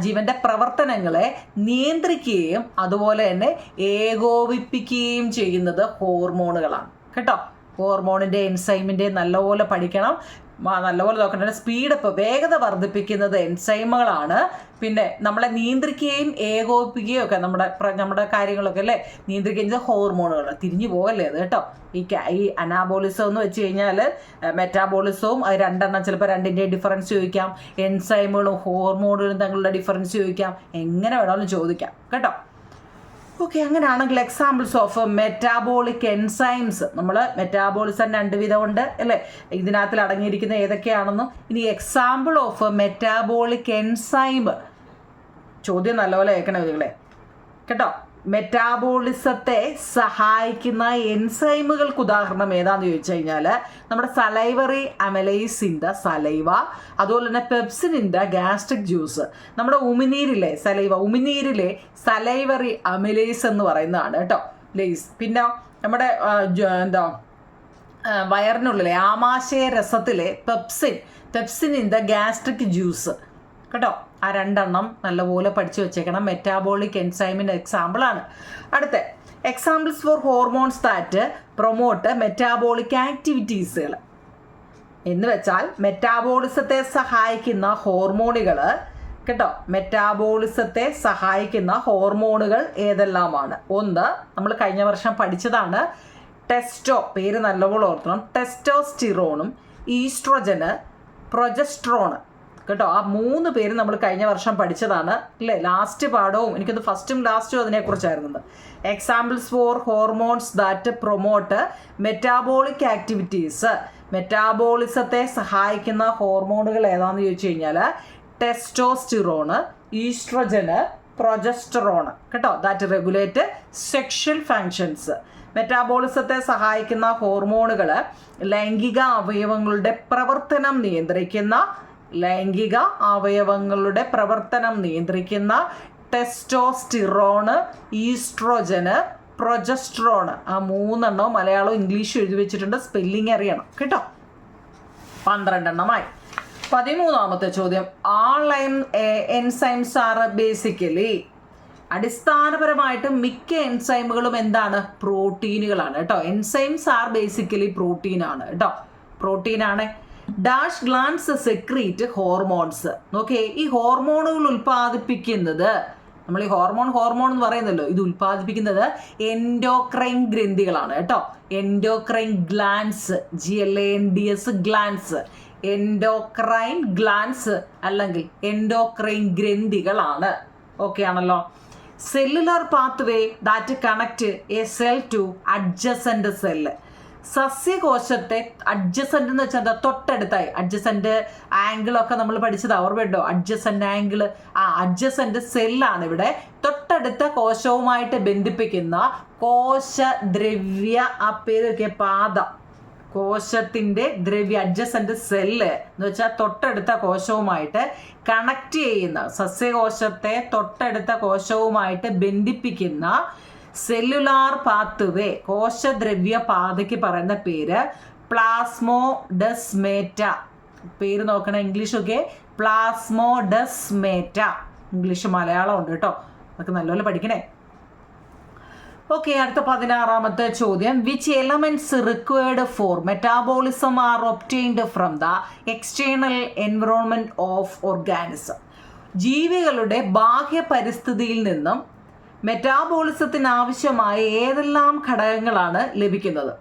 ജീവന്റെ പ്രവർത്തനങ്ങളെ നിയന്ത്രിക്കുകയും അതുപോലെ തന്നെ ഏകോപിപ്പിക്കുകയും ചെയ്യുന്നത് ഹോർമോണുകളാണ് കേട്ടോ. ഹോർമോണിൻ്റെ എൻസൈമിൻ്റെ നല്ലപോലെ പഠിക്കണം, നല്ലപോലെ നോക്കണം. സ്പീഡപ്പ് വേഗത വർദ്ധിപ്പിക്കുന്നത് എൻസൈമുകളാണ്. പിന്നെ നമ്മളെ നിയന്ത്രിക്കുകയും ഏകോപിപ്പിക്കുകയും ഒക്കെ നമ്മുടെ കാര്യങ്ങളൊക്കെ അല്ലേ നിയന്ത്രിക്കുന്നത് ഹോർമോണുകൾ. തിരിഞ്ഞു പോകല്ലേ അത് കേട്ടോ. ഈ അനാബോളിസം എന്ന് വെച്ച് കഴിഞ്ഞാൽ മെറ്റാബോളിസവും അത് രണ്ടെണ്ണം, ചിലപ്പോൾ രണ്ടിൻ്റെ ഡിഫറൻസ് ചോദിക്കാം. എൻസൈമുകളും ഹോർമോണുകളും തമ്മിലുള്ള ഡിഫറൻസ് ചോദിക്കാം. എങ്ങനെ വേണമെങ്കിലും ചോദിക്കാം കേട്ടോ. ഓക്കെ, അങ്ങനെയാണെങ്കിൽ എക്സാമ്പിൾസ് ഓഫ് മെറ്റാബോളിക് എൻസൈംസ്. നമ്മൾ മെറ്റാബോളിസം 2 വിധമുണ്ട് അല്ലേ, ഇതിനകത്തിൽ അടങ്ങിയിരിക്കുന്ന ഏതൊക്കെയാണെന്നും. ഇനി എക്സാമ്പിൾ ഓഫ് മെറ്റാബോളിക് എൻസൈം ചോദ്യം നല്ലപോലെ കേൾക്കണേ നിങ്ങളെ കേട്ടോ. മെറ്റാബോളിസത്തെ സഹായിക്കുന്ന എൻസൈമുകൾക്ക് ഉദാഹരണം ഏതാന്ന് ചോദിച്ചു കഴിഞ്ഞാൽ നമ്മുടെ salivary amylase in the saliva, അതുപോലെ തന്നെ pepsin in the gastric juice. നമ്മുടെ ഉമിനീരിലെ സലൈവറി അമലൈസ് എന്ന് പറയുന്നതാണ് കേട്ടോ ലേസ്. പിന്നെ നമ്മുടെ വയറിനുള്ളിലെ ആമാശയ രസത്തിലെ pepsin in the gastric juice കേട്ടോ. ആ 2 എണ്ണം നല്ലപോലെ പഠിച്ചു വെച്ചേക്കണം. മെറ്റാബോളിക് എൻസൈമിൻ്റെ എക്സാമ്പിളാണ്. അടുത്ത examples for hormones that promote metabolic ആക്ടിവിറ്റീസുകൾ എന്ന് വെച്ചാൽ മെറ്റാബോളിസത്തെ സഹായിക്കുന്ന ഹോർമോണുകൾ കേട്ടോ. മെറ്റാബോളിസത്തെ സഹായിക്കുന്ന ഹോർമോണുകൾ ഏതെല്ലാമാണ്? ഒന്ന് നമ്മൾ കഴിഞ്ഞ വർഷം പഠിച്ചതാണ്. പേര് നല്ലപോലെ ഓർക്കണം. ടെസ്റ്റോസ്റ്റിറോണും ഈസ്ട്രോജന്, പ്രൊജസ്ട്രോണ് കേട്ടോ. ആ 3 പേര് നമ്മൾ കഴിഞ്ഞ വർഷം പഠിച്ചതാണ് അല്ലേ. ലാസ്റ്റ് പാഠവും എനിക്കത് ഫസ്റ്റും ലാസ്റ്റും അതിനെക്കുറിച്ചായിരുന്നു. Examples for hormones that promote metabolic activities. മെറ്റാബോളിസത്തെ സഹായിക്കുന്ന ഹോർമോണുകൾ ഏതാണെന്ന് ചോദിച്ചു കഴിഞ്ഞാൽ ടെസ്റ്റോസ്റ്റിറോണ്, ഈസ്ട്രോജന്, പ്രൊജസ്റ്ററോണ് കേട്ടോ. That regulate sexual functions. മെറ്റാബോളിസത്തെ സഹായിക്കുന്ന ഹോർമോണുകൾ ലൈംഗിക അവയവങ്ങളുടെ പ്രവർത്തനം നിയന്ത്രിക്കുന്ന ടെസ്റ്റോസ്റ്റിറോണ്, ഈസ്ട്രോജന്, പ്രൊജസ്ട്രോണ്. ആ 3 എണ്ണവും മലയാളവും ഇംഗ്ലീഷും എഴുതി വെച്ചിട്ടുണ്ട്. സ്പെല്ലിംഗ് അറിയണം കേട്ടോ. 12 എണ്ണമായി. 13ാമത്തെ ചോദ്യം. ആൾ എൻസൈംസ് ആർ ബേസിക്കലി. അടിസ്ഥാനപരമായിട്ട് മിക്ക എൻസൈമുകളും എന്താണ്? പ്രോട്ടീനുകളാണ് കേട്ടോ. എൻസൈംസ് ആർ ബേസിക്കലി പ്രോട്ടീനാണ് കേട്ടോ. പ്രോട്ടീനാണ്. Dash glands secrete hormones. നോക്കിയേ, ഈ ഹോർമോണുകൾ ഉൽപ്പാദിപ്പിക്കുന്നത്, നമ്മൾ ഈ ഹോർമോൺ എന്ന് പറയുന്നല്ലോ, ഇത് ഉൽപ്പാദിപ്പിക്കുന്നത് എൻഡോക്രൈൻ ഗ്രന്ഥികളാണ് കേട്ടോ. Endocrine glands, GLANDS glands, endocrine glands അല്ലെങ്കിൽ എൻഡോക്രൈൻ ഗ്രന്ഥികളാണ്. ഓക്കെ ആണല്ലോ. Cellular pathway that connect a cell to adjacent cell. സസ്യകോശത്തെ അഡ്ജസന്റ് എന്ന് വെച്ചാൽ തൊട്ടടുത്തായി, അഡ്ജസന്റ് ആംഗിളൊക്കെ നമ്മൾ പഠിച്ചത് ഓർമ്മയുണ്ടോ? അഡ്ജസന്റ് ആംഗിൾ, അഡ്ജസന്റ് സെല്ലാണ് ഇവിടെ. തൊട്ടടുത്ത കോശവുമായിട്ട് ബന്ധിപ്പിക്കുന്ന കോശദ്രവ്യ, ആ പേരൊക്കെ പാത, കോശത്തിന്റെ ദ്രവ്യ, അഡ്ജസന്റ് സെല്ല് എന്ന് വെച്ചാൽ തൊട്ടടുത്ത കോശവുമായിട്ട് കണക്ട് ചെയ്യുന്ന, സസ്യകോശത്തെ തൊട്ടടുത്ത കോശവുമായിട്ട് ബന്ധിപ്പിക്കുന്ന സെല്ലുലാർ പാത്വേ, കോശദ്രവ്യ പാതയ്ക്ക് പറയുന്ന പേര് പ്ലാസ്മോഡെസ്മേറ്റ. പേര് നോക്കണം, ഇംഗ്ലീഷൊക്കെ പ്ലാസ്മോഡെസ്മേറ്റ. ഇംഗ്ലീഷ് മലയാളം ഉണ്ട് കേട്ടോ, അതൊക്കെ നല്ലപോലെ പഠിക്കണേ. ഓക്കെ, അടുത്ത 16ാമത്തെ ചോദ്യം. Which elements required for metabolism are obtained from the external environment of organism. ജീവികളുടെ ബാഹ്യ പരിസ്ഥിതിയിൽ നിന്നും മെറ്റാബോളിസത്തിന് ആവശ്യമായ ഏതെല്ലാം ഘടകങ്ങളാണ് ലഭിക്കുന്നത്?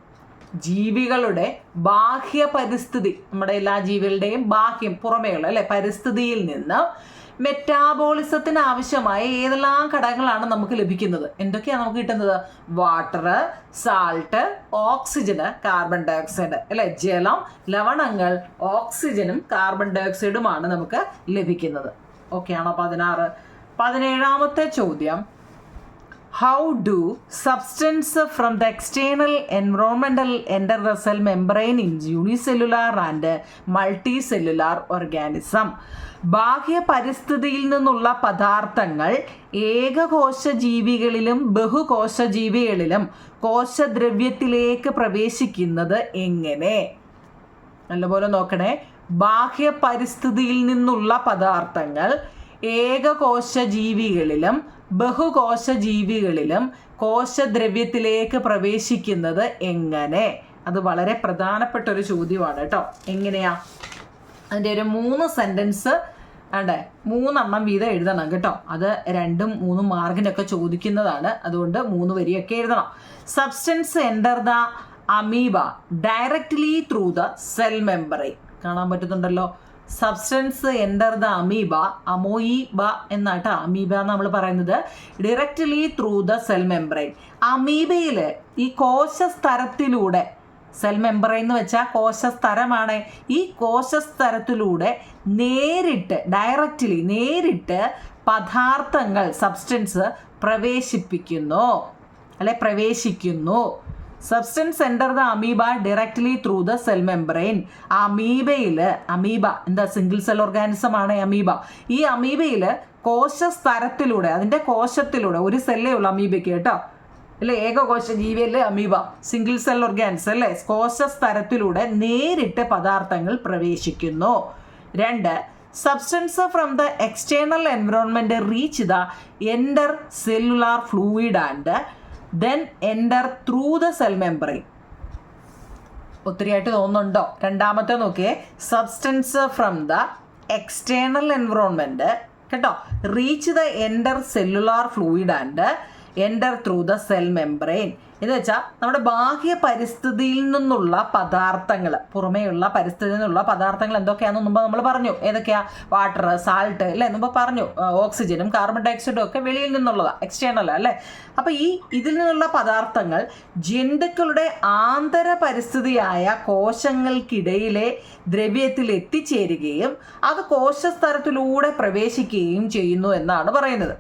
ജീവികളുടെ ബാഹ്യ പരിസ്ഥിതി, നമ്മുടെ എല്ലാ ജീവികളുടെയും ബാഹ്യം പുറമേയുള്ള അല്ലെ പരിസ്ഥിതിയിൽ നിന്ന് മെറ്റാബോളിസത്തിന് ആവശ്യമായ ഏതെല്ലാം ഘടകങ്ങളാണ് നമുക്ക് ലഭിക്കുന്നത്? എന്തൊക്കെയാണ് നമുക്ക് കിട്ടുന്നത്? വാട്ടർ, സാൾട്ട്, ഓക്സിജന്, കാർബൺ ഡൈ ഓക്സൈഡ് അല്ലെ. ജലം, ലവണങ്ങൾ, ഓക്സിജനും കാർബൺ ഡൈ ഓക്സൈഡുമാണ് നമുക്ക് ലഭിക്കുന്നത്. ഓക്കെ ആണോ? 16. 17ാമത്തെ ചോദ്യം, how do substance from the external environmental enter the cell membrane in unicellular and multicellular organism? ബാഹ്യ പരിസ്ഥിതിയിൽ നിന്നുള്ള പദാർത്ഥങ്ങൾ ഏകകോശ ജീവികളിലും ബഹുകോശ ജീവികളിലും കോശദ്രവ്യത്തിലേക്ക് പ്രവേശിക്കുന്നത് എങ്ങനെ? നല്ലപോലെ നോക്കണേ. ബാഹ്യ പരിസ്ഥിതിയിൽ നിന്നുള്ള പദാർത്ഥങ്ങൾ ഏകകോശ ജീവികളിലും ബഹുകോശ ജീവികളിലും കോശദ്രവ്യത്തിലേക്ക് പ്രവേശിക്കുന്നത് എങ്ങനെ? അത് വളരെ പ്രധാനപ്പെട്ട ഒരു ചോദ്യമാണ് കേട്ടോ. എങ്ങനെയാ? അതിൻ്റെ ഒരു 3 സെൻറ്റൻസ് ആണ്ടേ 3 വീതം എഴുതണം കേട്ടോ. അത് 2ഉം 3ഉം മാർക്കിനൊക്കെ ചോദിക്കുന്നതാണ്. അതുകൊണ്ട് 3 വരിയൊക്കെ എഴുതണം. Substance enter the amoeba directly through the cell membrane. കാണാൻ പറ്റുന്നുണ്ടല്ലോ. Substance enter the amoeba, amoeba എന്നാട്ടോ അമീബ നമ്മൾ പറയുന്നത്. Directly through the cell membrane. അമീബയിൽ ഈ കോശസ്തരത്തിലൂടെ, സെൽ മെമ്പറൈൻ എന്ന് വെച്ചാൽ കോശസ്തരമാണ്, ഈ കോശസ്തരത്തിലൂടെ നേരിട്ട് പദാർത്ഥങ്ങൾ സബ്സ്റ്റൻസ് പ്രവേശിക്കുന്നു. Substance enter the amoeba directly through the cell membrane. Amoeba എന്താ? സിംഗിൾ സെൽ ഓർഗാനിസം ആണ് അമീബ. ഈ അമീബയിൽ കോശസ്തരത്തിലൂടെ, അതിൻ്റെ കോശത്തിലൂടെ, ഒരു സെല്ലേ ഉള്ളൂ അമീബയ്ക്ക് കേട്ടോ അല്ലേ. ഏകകോശ ജീവിയല്ലേ അമീബ, സിംഗിൾ സെൽ ഓർഗാനിസം അല്ലേ. കോശസ്തരത്തിലൂടെ നേരിട്ട് പദാർത്ഥങ്ങൾ പ്രവേശിക്കുന്നു. 2. Substance from the external environment reach the intercellular fluid and then enter through the cell membrane. ഒത്തിരിയായിട്ട് തോന്നുന്നുണ്ടോ? 2ാമത്തെ നോക്കിയേ. Substance from the external environment കേട്ടോ reach the intercellular fluid and enter through the cell membrane. എന്ന് വെച്ചാൽ നമ്മുടെ ബാഹ്യ പരിസ്ഥിതിയിൽ നിന്നുള്ള പദാർത്ഥങ്ങൾ, പുറമേയുള്ള പരിസ്ഥിതിയിൽ നിന്നുള്ള പദാർത്ഥങ്ങൾ എന്തൊക്കെയാണെന്ന് മുമ്പ് നമ്മൾ പറഞ്ഞു. ഏതൊക്കെയാ? വാട്ടർ, സാൾട്ട് അല്ലേ, മുമ്പ് പറഞ്ഞു. ഓക്സിജനും കാർബൺ ഡൈ ഓക്സൈഡും ഒക്കെ വെളിയിൽ നിന്നുള്ളതാണ്, എക്സ്റ്റേണൽ അല്ലേ. അപ്പോൾ ഇതിൽ നിന്നുള്ള പദാർത്ഥങ്ങൾ ജന്തുക്കളുടെ ആന്തര പരിസ്ഥിതിയായ കോശങ്ങൾക്കിടയിലെ ദ്രവ്യത്തിൽ എത്തിച്ചേരുകയും അത് കോശസ്തരത്തിലൂടെ പ്രവേശിക്കുകയും ചെയ്യുന്നു എന്നാണ് പറയുന്നത്.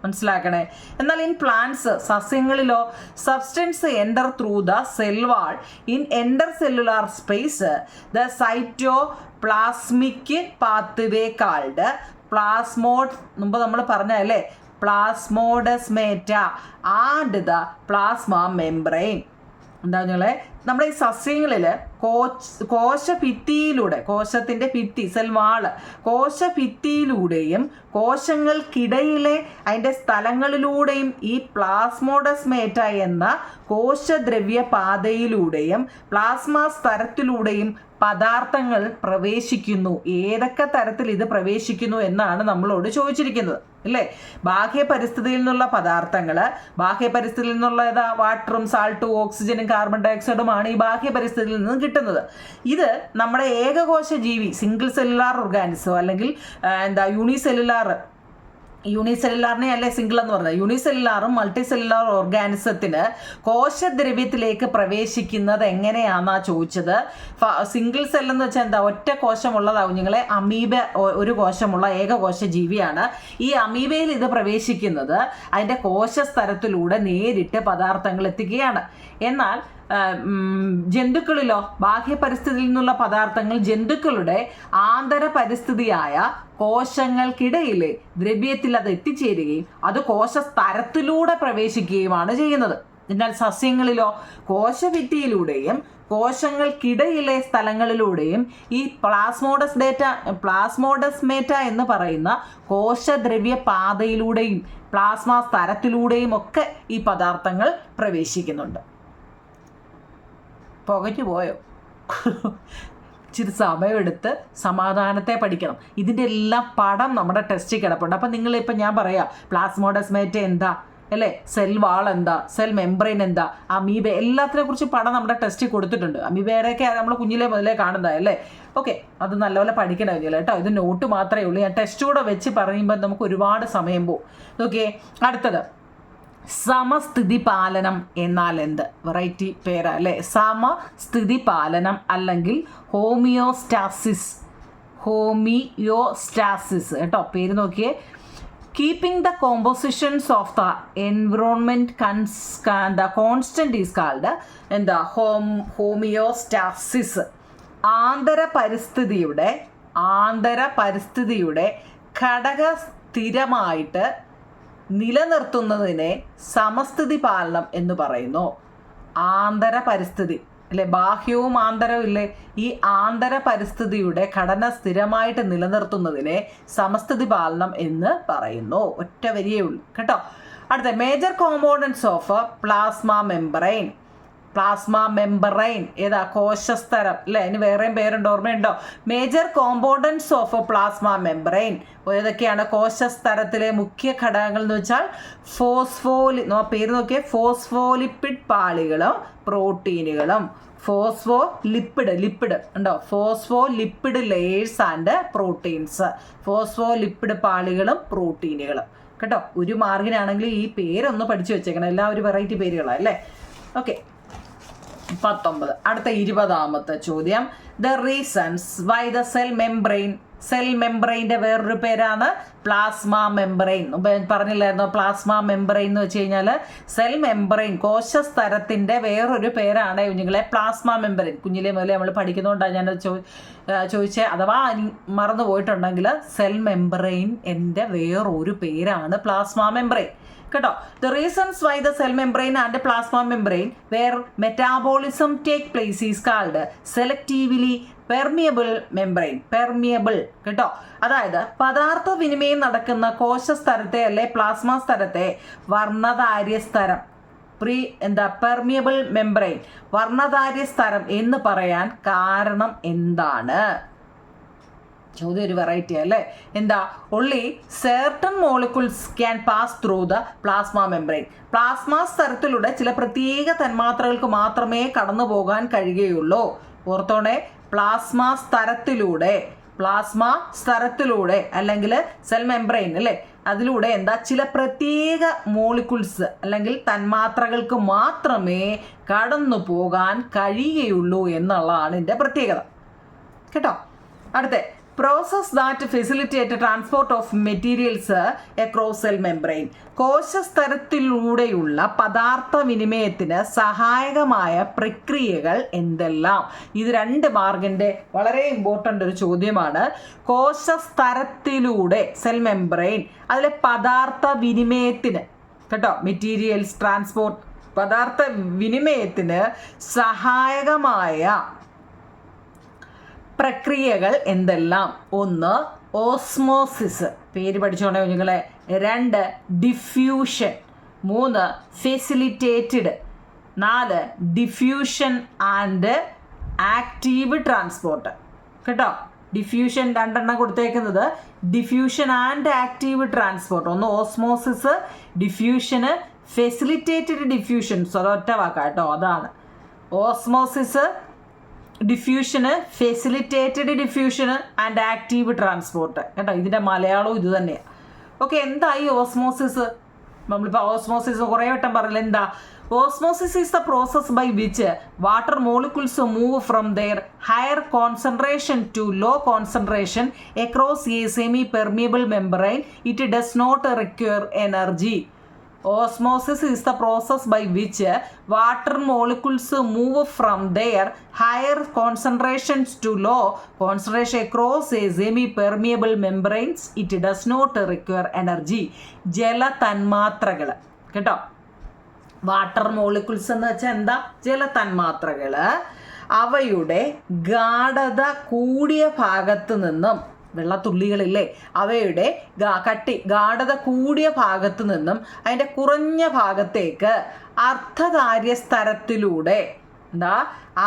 മനസ്സിലാക്കണേ. എന്നാൽ ഇൻ പ്ലാന്റ്സ്, സസ്യങ്ങളിലോ, substance enter through the cell wall in intercellular space the cytoplasmic pathway called മുമ്പ് നമ്മൾ പറഞ്ഞല്ലേ, plasmodesmata and the plasma membrane. എന്താ പറഞ്ഞാൽ നമ്മുടെ ഈ സസ്യങ്ങളിൽ കോശഭിത്തിയിലൂടെ, കോശത്തിൻ്റെ ഭിത്തി, സെൽ വാള്, കോശഭിത്തിയിലൂടെയും കോശങ്ങൾക്കിടയിലെ അതിൻ്റെ സ്ഥലങ്ങളിലൂടെയും ഈ പ്ലാസ്മോഡസ്മേറ്റ എന്ന കോശദ്രവ്യ പാതയിലൂടെയും പ്ലാസ്മ സ്തരത്തിലൂടെയും പദാർത്ഥങ്ങൾ പ്രവേശിക്കുന്നു. ഏതൊക്കെ തരത്തിൽ ഇത് പ്രവേശിക്കുന്നു എന്നാണ് നമ്മളോട് ചോദിച്ചിരിക്കുന്നത് അല്ലേ. ബാഹ്യ പരിസ്ഥിതിയിൽ നിന്നുള്ള പദാർത്ഥങ്ങൾ, ബാഹ്യ പരിസ്ഥിതിയിൽ നിന്നുള്ള വാട്ടറും സാൾട്ടും ഓക്സിജനും കാർബൺ ഡൈ ഓക്സൈഡുമാണ് ഈ ബാഹ്യ പരിസ്ഥിതിയിൽ നിന്ന് കിട്ടുന്നത്. ഇത് നമ്മുടെ ഏകകോശ ജീവി, സിംഗിൾ സെല്ലുലാർ ഓർഗാനിസം അല്ലെങ്കിൽ യൂണിസെല്ലുലാറിനെ അല്ലേ സിംഗിൾ എന്ന് പറഞ്ഞത്. യൂണിസെല്ലുലാറും മൾട്ടി സെല്ലുലാർ ഓർഗാനിസത്തിന് കോശദ്രവ്യത്തിലേക്ക് പ്രവേശിക്കുന്നത് എങ്ങനെയാണെന്നാ ചോദിച്ചത്. സിംഗിൾ സെല്ലെന്ന് വെച്ചാൽ എന്താ? ഒറ്റ കോശമുള്ളതാവും നിങ്ങളെ. അമീബ ഒരു കോശമുള്ള ഏകകോശ ജീവിയാണ്. ഈ അമീബയിൽ ഇത് പ്രവേശിക്കുന്നത് അതിൻ്റെ കോശസ്തരത്തിലൂടെ നേരിട്ട് പദാർത്ഥങ്ങൾ എത്തിക്കുകയാണ്. എന്നാൽ ജന്തുക്കളിലോ, ബാഹ്യ പരിസ്ഥിതിയിൽ നിന്നുള്ള പദാർത്ഥങ്ങൾ ജന്തുക്കളുടെ ആന്തര പരിസ്ഥിതിയായ കോശങ്ങൾക്കിടയിലെ ദ്രവ്യത്തിൽ അത് എത്തിച്ചേരുകയും അത് കോശസ്തരത്തിലൂടെ പ്രവേശിക്കുകയുമാണ് ചെയ്യുന്നത്. എന്നാൽ സസ്യങ്ങളിലോ കോശഭിത്തിയിലൂടെയും കോശങ്ങൾക്കിടയിലെ സ്ഥലങ്ങളിലൂടെയും ഈ പ്ലാസ്മോഡസ്മേറ്റ എന്ന് പറയുന്ന കോശദ്രവ്യ പാതയിലൂടെയും പ്ലാസ്മ സ്തരത്തിലൂടെയും ഒക്കെ ഈ പദാർത്ഥങ്ങൾ പ്രവേശിക്കുന്നുണ്ട്. പുകഞ്ഞു പോയോ? ഇച്ചിരി സമയമെടുത്ത് സമാധാനത്തെ പഠിക്കണം. ഇതിൻ്റെ എല്ലാം പടം നമ്മുടെ ടെസ്റ്റിൽ കിടപ്പുണ്ട്. അപ്പം നിങ്ങളിപ്പോൾ ഞാൻ പറയാം പ്ലാസ്മോഡസ്മേറ്റ എന്താ, അല്ലേ? സെൽ വാൾ എന്താ, സെൽ മെംബ്രെയിൻ എന്താ, അമീബ, എല്ലാത്തിനെ കുറിച്ച് പഠനം നമ്മുടെ ടെസ്റ്റിൽ കൊടുത്തിട്ടുണ്ട്. അമീബയുടെയൊക്കെ നമ്മൾ കുഞ്ഞിലെ മുതലേ കാണുന്നതല്ലേ. ഓക്കെ, അത് നല്ലപോലെ പഠിക്കണം കേട്ടോ. ഇത് നോട്ട് മാത്രമേ ഉള്ളൂ. ഞാൻ ടെസ്റ്റ് കൂടെ വെച്ച് പറയുമ്പോൾ നമുക്ക് ഒരുപാട് സമയം പോകും. ഓക്കെ, അടുത്തത് സമസ്ഥിതി പാലനം എന്നാൽ എന്ത്? വെറൈറ്റി പേരാ അല്ലേ? സമസ്ഥിതി പാലനം അല്ലെങ്കിൽ ഹോമിയോസ്റ്റാസിസ് കേട്ടോ, പേര് നോക്കിയേ. Keeping the compositions of the environment constant is called എന്താ? ഹോമിയോസ്റ്റാസിസ്. ആന്തര പരിസ്ഥിതിയുടെ ഘടക സ്ഥിരമായിട്ട് നിലനിർത്തുന്നതിനെ സമസ്ഥിതി പാലനം എന്ന് പറയുന്നു. ആന്തര പരിസ്ഥിതി അല്ലെ, ബാഹ്യവും ആന്തരവും ഇല്ലേ? ഈ ആന്തര പരിസ്ഥിതിയുടെ ഘടന സ്ഥിരമായിട്ട് നിലനിർത്തുന്നതിനെ സമസ്ഥിതി പാലനം എന്ന് പറയുന്നു. ഒറ്റ വരിയേ ഉള്ളൂ കേട്ടോ. അടുത്ത major components of plasma membrane ഏതാ? കോശസ്തരം അല്ലേ? അതിന് വേറെയും പേരുണ്ട്, ഓർമ്മയുണ്ടോ? Major components of plasma membrane ഏതൊക്കെയാണ്? കോശസ്തരത്തിലെ മുഖ്യ ഘടകങ്ങൾ എന്ന് വെച്ചാൽ പേര് നോക്കിയേ, ഫോസ്ഫോലിപ്പിഡ് പാളികളും പ്രോട്ടീനുകളും. ലിപ്പിഡ് ഉണ്ടോ? Phospholipid layers and proteins. Phospholipid പാളികളും പ്രോട്ടീനുകളും കേട്ടോ. ഒരു മാർക്കിനാണെങ്കിൽ ഈ പേരൊന്ന് പഠിച്ചു വെച്ചേക്കണം. എല്ലാവരും വെറൈറ്റി പേരുകളാണ് അല്ലേ? ഓക്കെ, 19. അടുത്ത 20ാമത്തെ ചോദ്യം. The reasons why the cell മെംബ്രെയിൻ്റെ വേറൊരു പേരാണ് പ്ലാസ്മ മെംബ്രെയിൻ. പറഞ്ഞില്ലായിരുന്നോ? പ്ലാസ്മ മെംബ്രെയിൻ എന്ന് വെച്ച് കഴിഞ്ഞാൽ സെൽ മെംബ്രെയിൻ കോശസ്തരത്തിൻ്റെ വേറൊരു പേരാണ് കുഞ്ഞുങ്ങളെ പ്ലാസ്മ മെംബ്രെയിൻ. കുഞ്ഞിലെ മുതലേ നമ്മൾ പഠിക്കുന്നതുകൊണ്ടാണ് ഞാൻ ചോദിച്ചത്. അഥവാ മറന്നു പോയിട്ടുണ്ടെങ്കിൽ സെൽ മെംബ്രെയിൻ എൻ്റെ വേറൊരു പേരാണ് പ്ലാസ്മ മെംബ്രെയിൻ കേട്ടോ. The reasons why the cell membrane and plasma membrane where metabolism take place is called selectively permeable membrane. Permeable കേട്ടോ, അതായത് പദാർത്ഥ വിനിമയം നടക്കുന്ന കോശസ്തരത്തെ അല്ലെ പ്ലാസ്മ സ്തരത്തെ വർണ്ണധാര്യ സ്തരം പെർമിയബിൾ മെംബ്രെയിൻ, വർണ്ണധാര്യ സ്തരം എന്ന് പറയാൻ കാരണം എന്താണ്? ചോദ്യം ഒരു വെറൈറ്റി അല്ലേ? എന്താ? Only certain molecules can pass through the plasma membrane. Plasma സ്തരത്തിലൂടെ ചില പ്രത്യേക തന്മാത്രകൾക്ക് മാത്രമേ കടന്നു പോകാൻ കഴിയുകയുള്ളൂ. ഓർത്തോണേ, പ്ലാസ്മ സ്തരത്തിലൂടെ അല്ലെങ്കിൽ സെൽ മെംബ്രെയിൻ അല്ലേ, അതിലൂടെ എന്താ ചില പ്രത്യേക മോളിക്യൂൾസ് അല്ലെങ്കിൽ തന്മാത്രകൾക്ക് മാത്രമേ കടന്നു പോകാൻ കഴിയുകയുള്ളൂ എന്നുള്ളതാണ് ഇതിൻ്റെ പ്രത്യേകത കേട്ടോ. അടുത്ത process that facilitate transport of materials across cell membrane. കോശസ്തരത്തിലൂടെയുള്ള പദാർത്ഥ വിനിമയത്തിന് സഹായകമായ പ്രക്രിയകൾ എന്തെല്ലാം? ഇത് 2 മാർക്കിൻ്റെ വളരെ ഇമ്പോർട്ടൻ്റ് ഒരു ചോദ്യമാണ്. കോശസ്തരത്തിലൂടെ സെൽ മെംബ്രെയിൻ, അതിലെ പദാർത്ഥ വിനിമയത്തിന് കേട്ടോ, മെറ്റീരിയൽസ് ട്രാൻസ്പോർട്ട്, പദാർത്ഥ വിനിമയത്തിന് സഹായകമായ പ്രക്രിയകൾ എന്തെല്ലാം? 1 ഓസ്മോസിസ്, പേര് പഠിച്ചോണേ കുഞ്ഞുങ്ങളെ. 2 diffusion. 3 facilitated. 4 diffusion and active transport കേട്ടോ. ഡിഫ്യൂഷൻ 2 കൊടുത്തേക്കുന്നത്. Diffusion and active transport. 1 osmosis, diffusion, facilitated diffusions. അതൊറ്റ വാക്കാട്ടോ, അതാണ് osmosis, diffusion, facilitated diffusion and active transport കേട്ടോ. ഇതിൻ്റെ മലയാളവും ഇത് തന്നെയാണ്. ഓക്കെ, എന്തായി ഓസ്മോസിസ്? നമ്മളിപ്പോൾ ഓസ്മോസിസ് കുറേ വട്ടം പറയില്ല. എന്താ osmosis? Is the process by which water molecules move from their higher concentration to low concentration across a semi permeable membrane. It does not require energy. Osmosis is the process by which water molecules move from their higher concentrations to low concentration across a semi-permeable membranes. It does not require energy. ജല തന്മാത്രകൾ കേട്ടോ. Water molecules എന്ന് വെച്ചാൽ എന്താ? ജല തന്മാത്രകൾ അവയുടെ ഗാഢത കൂടിയ ഭാഗത്ത് നിന്നും, വെള്ളത്തുള്ളികളില്ലേ, അവയുടെ ഗാഢത കൂടിയ ഭാഗത്തു നിന്നും അതിൻ്റെ കുറഞ്ഞ ഭാഗത്തേക്ക് അർദ്ധധാര്യ സ്തരത്തിലൂടെ എന്താ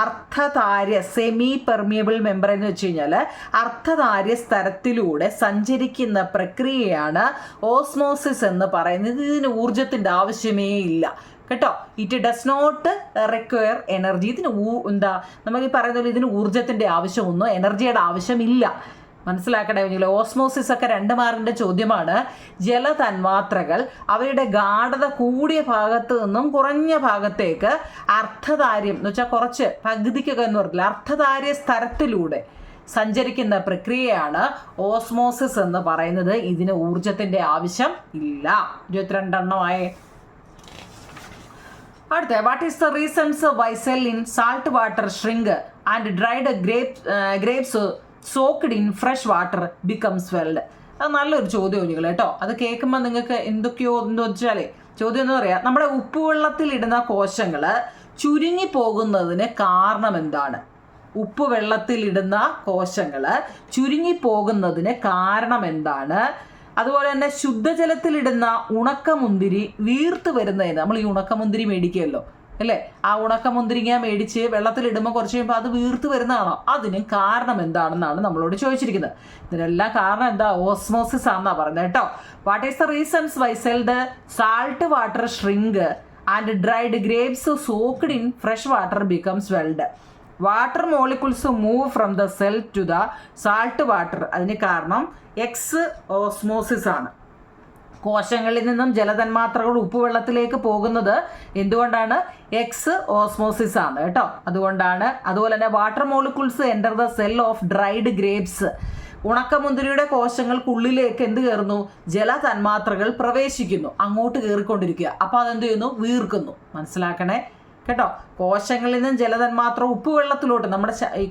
അർദ്ധതാര്യ സെമി പെർമിയബിൾ മെമ്പറൈൻ എന്ന് വെച്ച് കഴിഞ്ഞാൽ അർദ്ധതാര്യ സ്തരത്തിലൂടെ സഞ്ചരിക്കുന്ന പ്രക്രിയയാണ് ഓസ്മോസിസ് എന്ന് പറയുന്നത്. ഇതിന് ഊർജത്തിൻ്റെ ആവശ്യമേ ഇല്ല കേട്ടോ. It does not require energy. ഇതിന് എന്താ നമുക്ക് ഈ പറയുന്ന പോലെ ഇതിന് ഊർജത്തിൻ്റെ ആവശ്യമൊന്നും എനർജിയുടെ ആവശ്യമില്ല. മനസ്സിലാക്കണേ കുഞ്ഞുങ്ങളെ. ഓസ്മോസിസ് ഒക്കെ 2 മാർക്കിൻ്റെ ചോദ്യമാണ്. ജലതന്മാത്രകൾ അവയുടെ ഗാഢത കൂടിയ ഭാഗത്ത് നിന്നും കുറഞ്ഞ ഭാഗത്തേക്ക് അർദ്ധതാര്യം എന്ന് വെച്ചാൽ കുറച്ച് പകുതിക്കൊക്കെ എന്ന് പറഞ്ഞില്ല, അർദ്ധതാര്യ സ്തരത്തിലൂടെ സഞ്ചരിക്കുന്ന പ്രക്രിയയാണ് ഓസ്മോസിസ് എന്ന് പറയുന്നത്. ഇതിന് ഊർജത്തിൻ്റെ ആവശ്യം ഇല്ല. 22 എണ്ണമായി. അടുത്ത, what is the reasons why cell in salt water shrink and dried grapes soaked in fresh water becomes weld? അത് നല്ലൊരു ചോദ്യം നിങ്ങൾ കേട്ടോ. അത് കേൾക്കുമ്പോൾ നിങ്ങൾക്ക് എന്തൊക്കെയോ എന്ന് വെച്ചാൽ ചോദ്യം എന്ന് പറയാം, നമ്മുടെ ഉപ്പുവെള്ളത്തിലിടുന്ന കോശങ്ങൾ ചുരുങ്ങിപ്പോകുന്നതിന് കാരണം എന്താണ്? ഉപ്പുവെള്ളത്തിലിടുന്ന കോശങ്ങൾ ചുരുങ്ങിപ്പോകുന്നതിന് കാരണം എന്താണ്? അതുപോലെ തന്നെ ശുദ്ധജലത്തിലിടുന്ന ഉണക്കമുന്തിരി വീർത്ത് വരുന്നതിന്, നമ്മൾ ഈ ഉണക്കമുന്തിരി മേടിക്കുമല്ലോ അല്ലേ, ആ ഉണക്കമുന്തിരിങ്ങ മേടിച്ച് വെള്ളത്തിലിടുമ്പോൾ കുറച്ച് കഴിയുമ്പോൾ അത് വീർത്ത് വരുന്നതാണോ? അതിന് കാരണം എന്താണെന്നാണ് നമ്മളോട് ചോദിച്ചിരിക്കുന്നത്. ഇതിനെല്ലാം കാരണം എന്താ? ഓസ്മോസിസ് ആണെന്നാണ് പറയുന്നത് കേട്ടോ. What is the reasons why cell the salt water shrink and dried grapes soaked in fresh water becomes weld? Water molecules move from the cell to the salt water. അതിന് കാരണം എക്സ് ഓസ്മോസിസ് ആണ്. കോശങ്ങളിൽ നിന്നും ജലതന്മാത്രകൾ ഉപ്പുവെള്ളത്തിലേക്ക് പോകുന്നത് എന്തുകൊണ്ടാണ്? X osmosis ആണ് കേട്ടോ. അതുകൊണ്ടാണ്. അതുപോലെ തന്നെ water molecules enter the cell of dried grapes. ഉണക്കമുന്തിരിയുടെ കോശങ്ങൾക്കുള്ളിലേക്ക് എന്ത് കയറുന്നു? ജലതന്മാത്രകൾ പ്രവേശിക്കുന്നു, അങ്ങോട്ട് കയറിക്കൊണ്ടിരിക്കുക. അപ്പോൾ അതെന്ത് ചെയ്യുന്നു? വീർക്കുന്നു. മനസ്സിലാക്കണേ കേട്ടോ. കോശങ്ങളിൽ നിന്നും ജലതന്മാത്ര ഉപ്പുവെള്ളത്തിലോട്ട്, നമ്മുടെ ഈ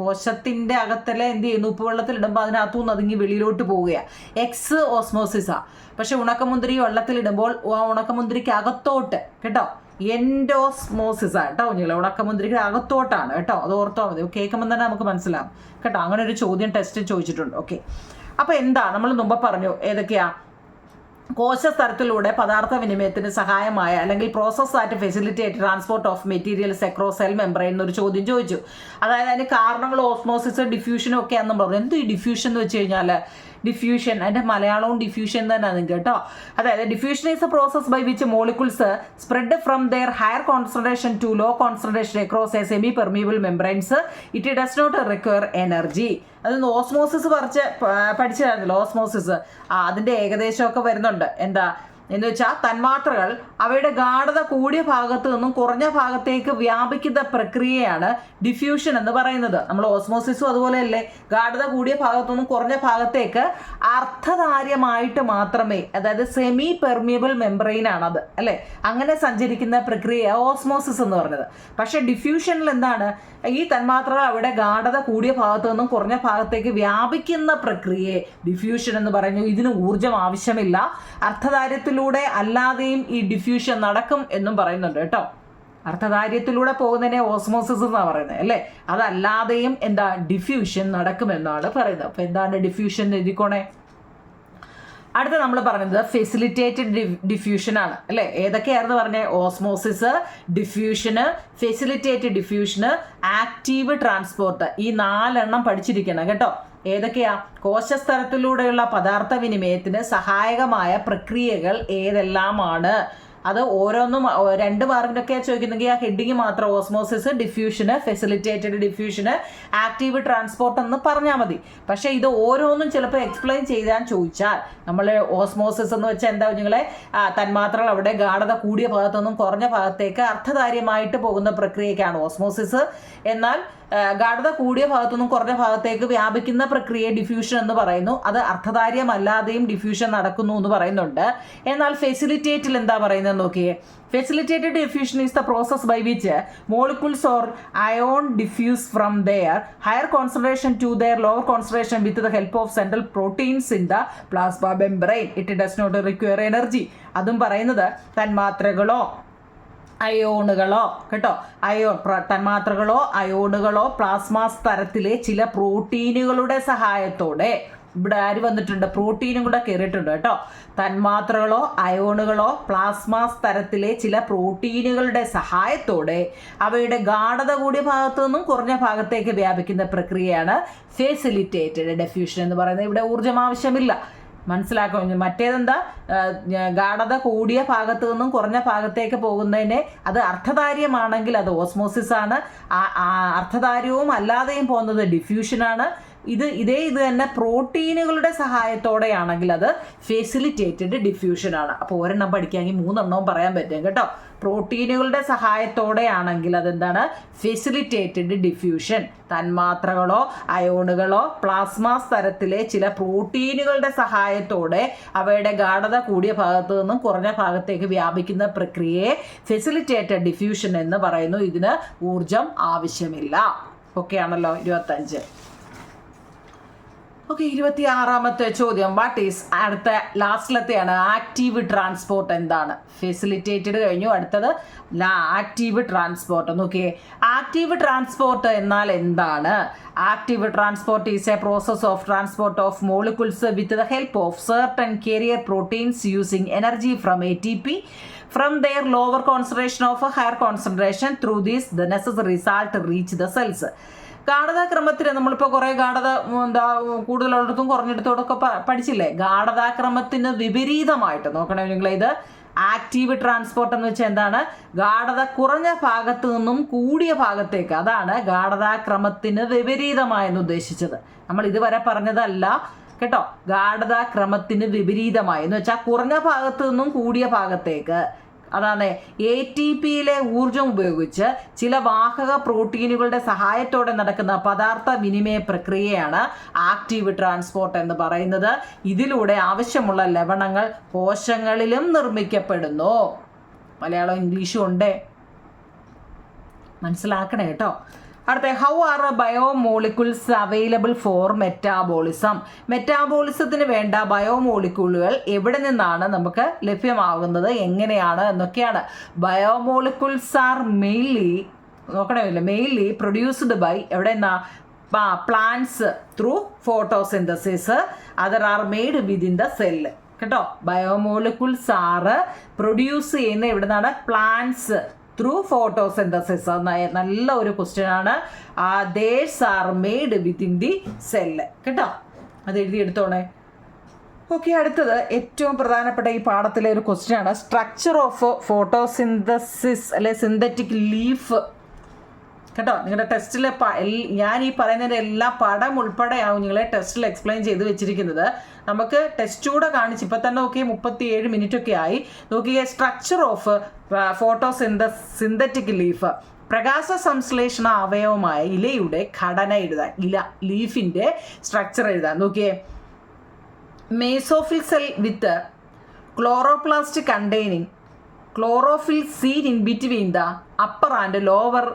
കോശത്തിൻ്റെ അകത്തിലെ എന്ത് ചെയ്യുന്നു? ഉപ്പുവെള്ളത്തിലിടുമ്പോൾ അതിനകത്തുനിന്ന് അതുങ്ങി വെളിയിലോട്ട് പോവുകയാണ്. എക്സ് ഓസ്മോസിസാ. പക്ഷെ ഉണക്കമുന്തിരി വെള്ളത്തിലിടുമ്പോൾ ആ ഉണക്കമുന്തിരിക്ക് അകത്തോട്ട് കേട്ടോ എൻഡോസ്മോസിസാ കേട്ടോ കുഞ്ഞുങ്ങളെ. ഉണക്കമുന്തിരിക്ക് അകത്തോട്ടാണ് കേട്ടോ. അത് ഓർത്താൽ മതി. കേൾക്കുമ്പോൾ തന്നെ നമുക്ക് മനസ്സിലാവും കേട്ടോ. അങ്ങനെ ഒരു ചോദ്യം ടെസ്റ്റ് ചോദിച്ചിട്ടുണ്ട്. ഓക്കെ, അപ്പോൾ എന്താ നമ്മൾ മുമ്പ് പറഞ്ഞു ഏതൊക്കെയാ? കോശസ്തരത്തിലൂടെ പദാർത്ഥ വിനിമയത്തിന് സഹായമായ അല്ലെങ്കിൽ പ്രോസസ് ആയിട്ട് facilitate transport of materials across cell membrane എന്നൊരു ചോദ്യം ചോദിച്ചു. അതായത് അതിന് കാരണങ്ങൾ ഓസ്മോസിസ് ഡിഫ്യൂഷനും ഒക്കെ ആണെന്ന് പറഞ്ഞു. എന്ത് ഈ ഡിഫ്യൂഷൻ എന്ന് വെച്ച് കഴിഞ്ഞാൽ? ഡിഫ്യൂഷൻ, അതിൻ്റെ മലയാളവും ഡിഫ്യൂഷൻ തന്നെയാണ് കേട്ടോ. അതായത് diffusion is a process by which molecules spread from their higher concentration to low concentration across a semi permeable membranes. It does not require energy. അതൊന്ന് ഓസ്മോസിസ് പഠിച്ചതായിരുന്നല്ലോ. ഓസ്മോസിസ് അതിൻ്റെ ഏകദേശമൊക്കെ വരുന്നുണ്ട്. എന്താ എന്ന് വെച്ചാൽ തന്മാത്രകൾ അവയുടെ ഗാഢത കൂടിയ ഭാഗത്ത് നിന്നും കുറഞ്ഞ ഭാഗത്തേക്ക് വ്യാപിക്കുന്ന പ്രക്രിയയാണ് ഡിഫ്യൂഷൻ എന്ന് പറയുന്നത്. നമ്മൾ ഓസ്മോസിസും അതുപോലെയല്ലേ, ഗാഢത കൂടിയ ഭാഗത്തു നിന്നും കുറഞ്ഞ ഭാഗത്തേക്ക് അർദ്ധതാര്യമായിട്ട് മാത്രമേ, അതായത് സെമി പെർമിയബിൾ മെംബ്രെയിൻ ആണത് അല്ലേ, അങ്ങനെ സഞ്ചരിക്കുന്ന പ്രക്രിയ ഓസ്മോസിസ് എന്ന് പറഞ്ഞത്. പക്ഷേ ഡിഫ്യൂഷനിൽ എന്താണ്? ഈ തന്മാത്രകൾ അവിടെ ഗാഢത കൂടിയ ഭാഗത്തു നിന്നും കുറഞ്ഞ ഭാഗത്തേക്ക് വ്യാപിക്കുന്ന പ്രക്രിയയെ ഡിഫ്യൂഷൻ എന്ന് പറയുന്നു. ഇതിന് ഊർജം ആവശ്യമില്ല. അർദ്ധതാര്യത്തിലൂടെ അല്ലാതെയും ഈ ഡിഫ്യൂഷൻ നടക്കും എന്നും പറയുന്നുണ്ട് കേട്ടോ. അർദ്ധതാര്യത്തിലൂടെ പോകുന്നതിനെ ഓസ്മോസിസ് എന്നാണ് പറയുന്നത് അല്ലേ. അതല്ലാതെയും എന്താ? ഡിഫ്യൂഷൻ നടക്കുമെന്നാണ് പറയുന്നത്. അപ്പോൾ എന്താണ് ഡിഫ്യൂഷൻ എഴുതിക്കോണേ. അടുത്ത നമ്മൾ പറയുന്നത് ഫെസിലിറ്റേറ്റഡ് ഡിഫ്യൂഷൻ ആണ് അല്ലേ. ഏതൊക്കെയായിരുന്നു പറഞ്ഞേ? Osmosis, diffusion, facilitated diffusion, active transport. ഈ 4 എണ്ണം പഠിച്ചിരിക്കണം കേട്ടോ. ഏതൊക്കെയാ? കോശസ്തരത്തിലൂടെയുള്ള പദാർത്ഥ വിനിമയത്തിന് സഹായകമായ പ്രക്രിയകൾ ഏതെല്ലാമാണ്? അത് ഓരോന്നും 2 മാർക്കിനൊക്കെ ചോദിക്കുന്നെങ്കിൽ ആ ഹെഡിങ് മാത്രം osmosis, diffusion, facilitated diffusion, active transport എന്ന് പറഞ്ഞാൽ മതി. പക്ഷേ ഇത് ഓരോന്നും ചിലപ്പോൾ എക്സ്പ്ലെയിൻ ചെയ്യാൻ ചോദിച്ചാൽ നമ്മൾ ഓസ്മോസിസ് എന്ന് വെച്ചാൽ എന്താ കുഞ്ഞുങ്ങളെ? തന്മാത്രകൾ അവിടെ ഗാഢത കൂടിയ ഭാഗത്തു നിന്നും കുറഞ്ഞ ഭാഗത്തേക്ക് അർദ്ധതാര്യമായിട്ട് പോകുന്ന പ്രക്രിയക്കാണ് ഓസ്മോസിസ്. എന്നാൽ ഗാഢത കൂടിയ ഭാഗത്തുനിന്നും കുറഞ്ഞ ഭാഗത്തേക്ക് വ്യാപിക്കുന്ന പ്രക്രിയയെ ഡിഫ്യൂഷൻ എന്ന് പറയുന്നു. അത് അർദ്ധതാര്യമല്ലാതെയും ഡിഫ്യൂഷൻ നടക്കുന്നു എന്ന് പറയുന്നുണ്ട്. എന്നാൽ ഫെസിലിറ്റേറ്റിൽ എന്താ പറയുന്നത് നോക്കിയേ. Facilitated diffusion is the process by which molecules or ion diffuse from their higher concentration to their lower concentration with the help of central proteins in the plasma membrane. It does not require energy. അതും പറയുന്നത് തന്മാത്രകളോ അയോണുകളോ കേട്ടോ, തന്മാത്രകളോ അയോണുകളോ plasma സ്തരത്തിലെ ചില പ്രോട്ടീനുകളുടെ സഹായത്തോടെ ഇവിടെ ആര് വന്നിട്ടുണ്ട്, പ്രോട്ടീനും കൂടെ കയറിയിട്ടുണ്ട് കേട്ടോ. തന്മാത്രകളോ അയോണുകളോ പ്ലാസ്മ തരത്തിലെ ചില പ്രോട്ടീനുകളുടെ സഹായത്തോടെ അവയുടെ ഗാഢത കൂടിയ ഭാഗത്തു നിന്നും കുറഞ്ഞ ഭാഗത്തേക്ക് വ്യാപിക്കുന്ന പ്രക്രിയയാണ് ഫെസിലിറ്റേറ്റഡ് ഡിഫ്യൂഷൻ എന്ന് പറയുന്നത്. ഇവിടെ ഊർജ്ജം ആവശ്യമില്ല, മനസ്സിലാക്കും. മറ്റേതെന്താ, ഗാഢത കൂടിയ ഭാഗത്തു നിന്നും കുറഞ്ഞ ഭാഗത്തേക്ക് പോകുന്നതിനെ അത് അർത്ഥധാര്യമാണെങ്കിൽ അത് ഓസ്മോസിസ് ആണ്, അർത്ഥധാര്യവും അല്ലാതെയും പോകുന്നത് ഡിഫ്യൂഷനാണ്. ഇത് തന്നെ പ്രോട്ടീനുകളുടെ സഹായത്തോടെയാണെങ്കിൽ അത് ഫെസിലിറ്റേറ്റഡ് ഡിഫ്യൂഷനാണ്. അപ്പോൾ ഒരെണ്ണം പഠിക്കുകയാണെങ്കിൽ 3 എണ്ണവും പറയാൻ പറ്റും കേട്ടോ. പ്രോട്ടീനുകളുടെ സഹായത്തോടെയാണെങ്കിൽ അതെന്താണ്, ഫെസിലിറ്റേറ്റഡ് ഡിഫ്യൂഷൻ. തന്മാത്രകളോ അയോണുകളോ പ്ലാസ്മ തരത്തിലെ ചില പ്രോട്ടീനുകളുടെ സഹായത്തോടെ അവയുടെ ഗാഢത കൂടിയ ഭാഗത്തു നിന്നും കുറഞ്ഞ ഭാഗത്തേക്ക് വ്യാപിക്കുന്ന പ്രക്രിയയെ ഫെസിലിറ്റേറ്റഡ് ഡിഫ്യൂഷൻ എന്ന് പറയുന്നു. ഇതിന് ഊർജം ആവശ്യമില്ല. ഓക്കെ ആണല്ലോ. 25. ഓക്കെ, 26ാമത്തെ ചോദ്യം. വാട്ട് ഈസ്, അടുത്ത ലാസ്റ്റിലത്തെയാണ്, ആക്റ്റീവ് ട്രാൻസ്പോർട്ട് എന്താണ്? ഫെസിലിറ്റേറ്റഡ് കഴിഞ്ഞു, അടുത്തത് ആക്റ്റീവ് ട്രാൻസ്പോർട്ട്. നോക്കിയേ, ആക്റ്റീവ് ട്രാൻസ്പോർട്ട് എന്നാൽ എന്താണ്? Active transport is a process of transport of molecules with the help of certain carrier proteins using energy from ATP from their lower concentration of a higher concentration. Through this the necessary salt reach the cells. ഗാഠതാക്രമത്തിന് നമ്മളിപ്പോൾ കുറേ കൂടുതലുള്ളിടത്തും കുറഞ്ഞിടത്തോടൊക്കെ പഠിച്ചില്ലേ? ഗാഠതാക്രമത്തിന് വിപരീതമായിട്ട് നോക്കണേ നിങ്ങൾ, ഇത് active transport എന്ന് വെച്ചാൽ എന്താണ്? ഗാഠത കുറഞ്ഞ ഭാഗത്തു നിന്നും കൂടിയ ഭാഗത്തേക്ക്, അതാണ് ഗാഠതാക്രമത്തിന് വിപരീതമായെന്ന് ഉദ്ദേശിച്ചത്. നമ്മൾ ഇതുവരെ പറഞ്ഞതല്ല കേട്ടോ. ഗാഠതാക്രമത്തിന് വിപരീതമായി എന്ന് വെച്ചാൽ കുറഞ്ഞ ഭാഗത്തു നിന്നും കൂടിയ ഭാഗത്തേക്ക്, അതാണ് ATPയിലെ ഊർജം ഉപയോഗിച്ച് ചില വാഹക പ്രോട്ടീനുകളുടെ സഹായത്തോടെ നടക്കുന്ന പദാർത്ഥ വിനിമയ പ്രക്രിയയാണ് ആക്റ്റീവ് ട്രാൻസ്പോർട്ട് എന്ന് പറയുന്നത്. ഇതിലൂടെ ആവശ്യമുള്ള ലവണങ്ങൾ കോശങ്ങളിലും നിർമ്മിക്കപ്പെടുന്നു. മലയാളം ഇംഗ്ലീഷും ഉണ്ട്, മനസ്സിലാക്കണേ കേട്ടോ. അടുത്ത, how are biomolecules available for metabolism? മെറ്റാബോളിസത്തിന് വേണ്ട ബയോമോളിക്യൂളുകൾ എവിടെ നിന്നാണ് നമുക്ക് ലഭ്യമാകുന്നത്, എങ്ങനെയാണ് എന്നൊക്കെയാണ്. Biomolecules are mainly produced by എവിടെ നിന്നാ? Plants through photosynthesis. Other are made within the cell കേട്ടോ. ബയോമോളിക്യൂൾസ് ആർ പ്രൊഡ്യൂസ് ചെയ്യുന്ന എവിടെ നിന്നാണ്? Plants through photosynthesis. നല്ല ഒരു ക്വസ്റ്റ്യൻ ആണ്. Others are made within the cell കേട്ടോ, അത് എഴുതിയെടുത്തോണേ. ഓക്കെ, അടുത്തത് ഏറ്റവും പ്രധാനപ്പെട്ട ഈ പാഠത്തിലെ ഒരു ക്വസ്റ്റ്യൻ ആണ്. സ്ട്രക്ചർ ഓഫ് ഫോട്ടോസിന്തസിസ് അല്ലെ സിന്തറ്റിക് ലീഫ് കേട്ടോ. നിങ്ങളുടെ ടെസ്റ്റിൽ ഞാൻ ഈ പറയുന്നതിൻ്റെ എല്ലാ പടം ഉൾപ്പെടെയാവും നിങ്ങളെ ടെസ്റ്റിൽ എക്സ്പ്ലെയിൻ ചെയ്ത് വെച്ചിരിക്കുന്നത്. നമുക്ക് ടെസ്റ്റ് കൂടെ കാണിച്ച് ഇപ്പം തന്നെ നോക്കിയേ 37 മിനിറ്റ് ഒക്കെ ആയി. നോക്കിയേ, സ്ട്രക്ചർ ഓഫ് സിന്തറ്റിക് ലീഫ്. പ്രകാശ സംശ്ലേഷണ അവയവമായ ഇലയുടെ ഘടന എഴുതാൻ, ലീഫിൻ്റെ സ്ട്രക്ചർ എഴുതാൻ. നോക്കിയേ, mesophyll cell with chloroplast containing chlorophyll seed in between the upper and lower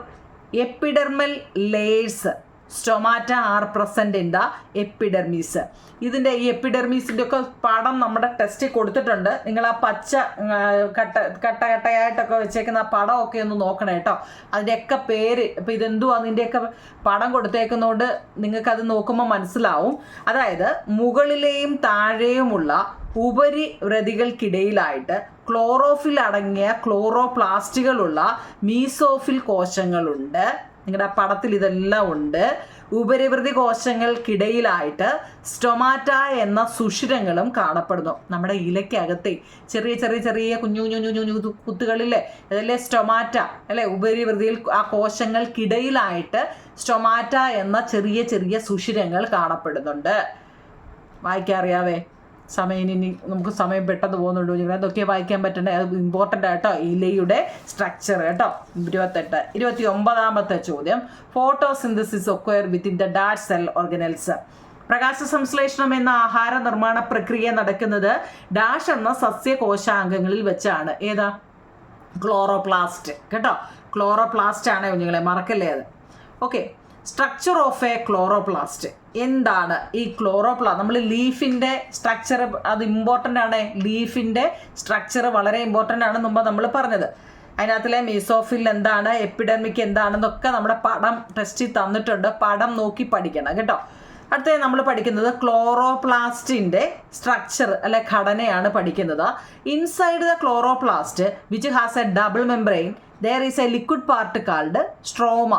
epidermal layers. Stomata are present in the epidermis. ഇതിൻ്റെ ഈ എപ്പിഡെർമീസിൻ്റെ ഒക്കെ പടം നമ്മുടെ ടെസ്റ്റിൽ കൊടുത്തിട്ടുണ്ട്. നിങ്ങൾ ആ പച്ച കട്ടയായിട്ടൊക്കെ വെച്ചേക്കുന്ന ആ പടമൊക്കെ ഒന്ന് നോക്കണം കേട്ടോ. അതിൻ്റെയൊക്കെ പേര് ഇപ്പോൾ ഇതെന്തുവാ അതിൻ്റെയൊക്കെ പടം കൊടുത്തേക്കുന്നതുകൊണ്ട് നിങ്ങൾക്കത് നോക്കുമ്പോൾ മനസ്സിലാവും. അതായത് മുകളിലെയും താഴെയുമുള്ള ഉപരിവ്രതികൾക്കിടയിലായിട്ട് ക്ലോറോഫിൽ അടങ്ങിയ ക്ലോറോപ്ലാസ്റ്റുകളുള്ള മീസോഫിൽ കോശങ്ങളുണ്ട്. നിങ്ങളുടെ ആ പടത്തിൽ ഇതെല്ലാം ഉണ്ട്. ഉപരിവൃതി കോശങ്ങൾക്കിടയിലായിട്ട് സ്റ്റൊമാറ്റ എന്ന സുഷിരങ്ങളും കാണപ്പെടുന്നു. നമ്മുടെ ഇലയ്ക്കകത്തെ ചെറിയ ചെറിയ ചെറിയ കുഞ്ഞു കുഞ്ഞു കുഞ്ഞു കുഞ്ഞു കുത്തുകളില്ലേ, അതല്ലേ സ്റ്റൊമാറ്റ അല്ലേ? ഉപരിവൃതിയിൽ ആ കോശങ്ങൾക്കിടയിലായിട്ട് സ്റ്റൊമാറ്റ എന്ന ചെറിയ ചെറിയ സുഷിരങ്ങൾ കാണപ്പെടുന്നുണ്ട്. വായിക്കാറിയാവേ? ഇനി നമുക്ക് സമയം പെട്ടെന്ന് പോകുന്നുണ്ടോ? നിങ്ങൾ എന്തൊക്കെ വായിക്കാൻ പറ്റണ്ടേ? അത് ഇമ്പോർട്ടൻ്റ് ആയിട്ടോ, ഇലയുടെ സ്ട്രക്ചർ കേട്ടോ. 29ാമത്തെ ചോദ്യം. Photosynthesis occur within the dash cell organelles. പ്രകാശ സംശ്ലേഷണം എന്ന ആഹാര നിർമ്മാണ പ്രക്രിയ നടക്കുന്നത് ഡാഷ് എന്ന സസ്യകോശാംഗങ്ങളിൽ വെച്ചാണ്. ഏതാ? ക്ലോറോപ്ലാസ്റ്റ് കേട്ടോ. ക്ലോറോപ്ലാസ്റ്റ് ആണ് കുഞ്ഞുങ്ങളെ, മറക്കല്ലേ അത്. Okay, structure of A chloroplast. എന്താണ് ഈ നമ്മൾ ലീഫിൻ്റെ സ്ട്രക്ചർ, അത് ഇമ്പോർട്ടൻ്റ് ആണ്. ലീഫിൻ്റെ സ്ട്രക്ചർ വളരെ ഇമ്പോർട്ടൻ്റ് ആണ് മുമ്പ് നമ്മൾ പറഞ്ഞത്. അതിനകത്തിലെ മീസോഫിൽ എന്താണ്, എപ്പിഡെർമിക് എന്താണെന്നൊക്കെ നമ്മുടെ പടം ടെസ്റ്റിൽ തന്നിട്ടുണ്ട്. പടം നോക്കി പഠിക്കണം കേട്ടോ. അടുത്ത നമ്മൾ പഠിക്കുന്നത് ക്ലോറോപ്ലാസ്റ്റിൻ്റെ സ്ട്രക്ചർ അല്ലെ ഘടനയാണ് പഠിക്കുന്നത്. Inside the chloroplast which has a double membrane there is a liquid part called stroma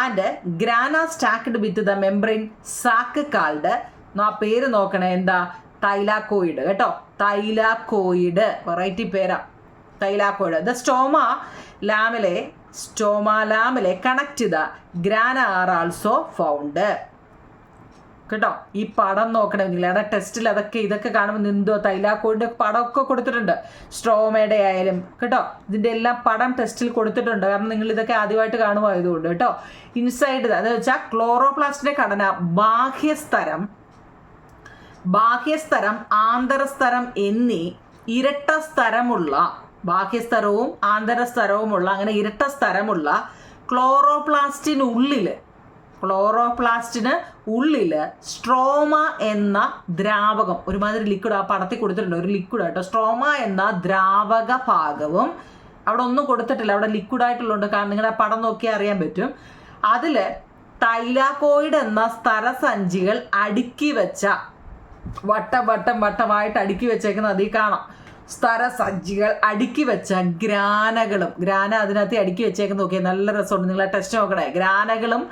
and grana stacked with the membrane sac called, പേര് നോക്കണേ എന്താ, തൈലാക്കോയിഡ് കേട്ടോ, തൈലാക്കോയിഡ്, വെറൈറ്റി പേരാ thylakoid. The stroma lamellae connect the grana are also found കേട്ടോ. ഈ പടം നോക്കണമെങ്കിൽ അവിടെ ടെസ്റ്റിൽ ഇതൊക്കെ കാണുമ്പോൾ എന്തോ തൈലാക്കോയിൻ്റെ പടമൊക്കെ കൊടുത്തിട്ടുണ്ട്, സ്ട്രോമയുടെ ആയാലും കേട്ടോ. ഇതിൻ്റെ എല്ലാം പടം ടെസ്റ്റിൽ കൊടുത്തിട്ടുണ്ട്, കാരണം നിങ്ങൾ ഇതൊക്കെ ആദ്യമായിട്ട് കാണുമായതുകൊണ്ട് കേട്ടോ. ഇൻസൈഡ് എന്ന് വെച്ചാൽ ക്ലോറോപ്ലാസ്റ്റിൻ്റെ ഘടന ബാഹ്യസ്തരം ആന്തരസ്തരം എന്നീ ഇരട്ട സ്തരമുള്ള, ബാഹ്യസ്തരവും ആന്തരസ്തരവുമുള്ള അങ്ങനെ ഇരട്ട സ്തരമുള്ള ക്ലോറോപ്ലാസ്റ്റിന് ഉള്ളിൽ സ്ട്രോമ എന്ന ദ്രാവകം, ഒരുമാതിരി ലിക്വിഡ് ആ പടത്തിൽ കൊടുത്തിട്ടുണ്ട്, ഒരു ലിക്വിഡ് ആയിട്ടോ. സ്ട്രോമ എന്ന ദ്രാവക ഭാഗവും അവിടെ ഒന്നും കൊടുത്തിട്ടില്ല, അവിടെ ലിക്വിഡായിട്ടുള്ളതുകൊണ്ട്, കാരണം നിങ്ങളുടെ പടം നോക്കിയാൽ അറിയാൻ പറ്റും. അതിൽ തൈലാക്കോയിഡ് എന്ന സ്തരസഞ്ചികൾ അടുക്കി വെച്ച വട്ടമായിട്ട് അടുക്കി വെച്ചേക്കുന്നത് അതിൽ കാണാം. സ്തരസഞ്ചികൾ അടുക്കി വെച്ച ഗ്രാന അതിനകത്ത് അടുക്കി വെച്ചേക്കുന്ന നോക്കിയാൽ നല്ല രസമുണ്ട്, നിങ്ങളെ ടെസ്റ്റ് നോക്കണേ. ഗ്രാനകളും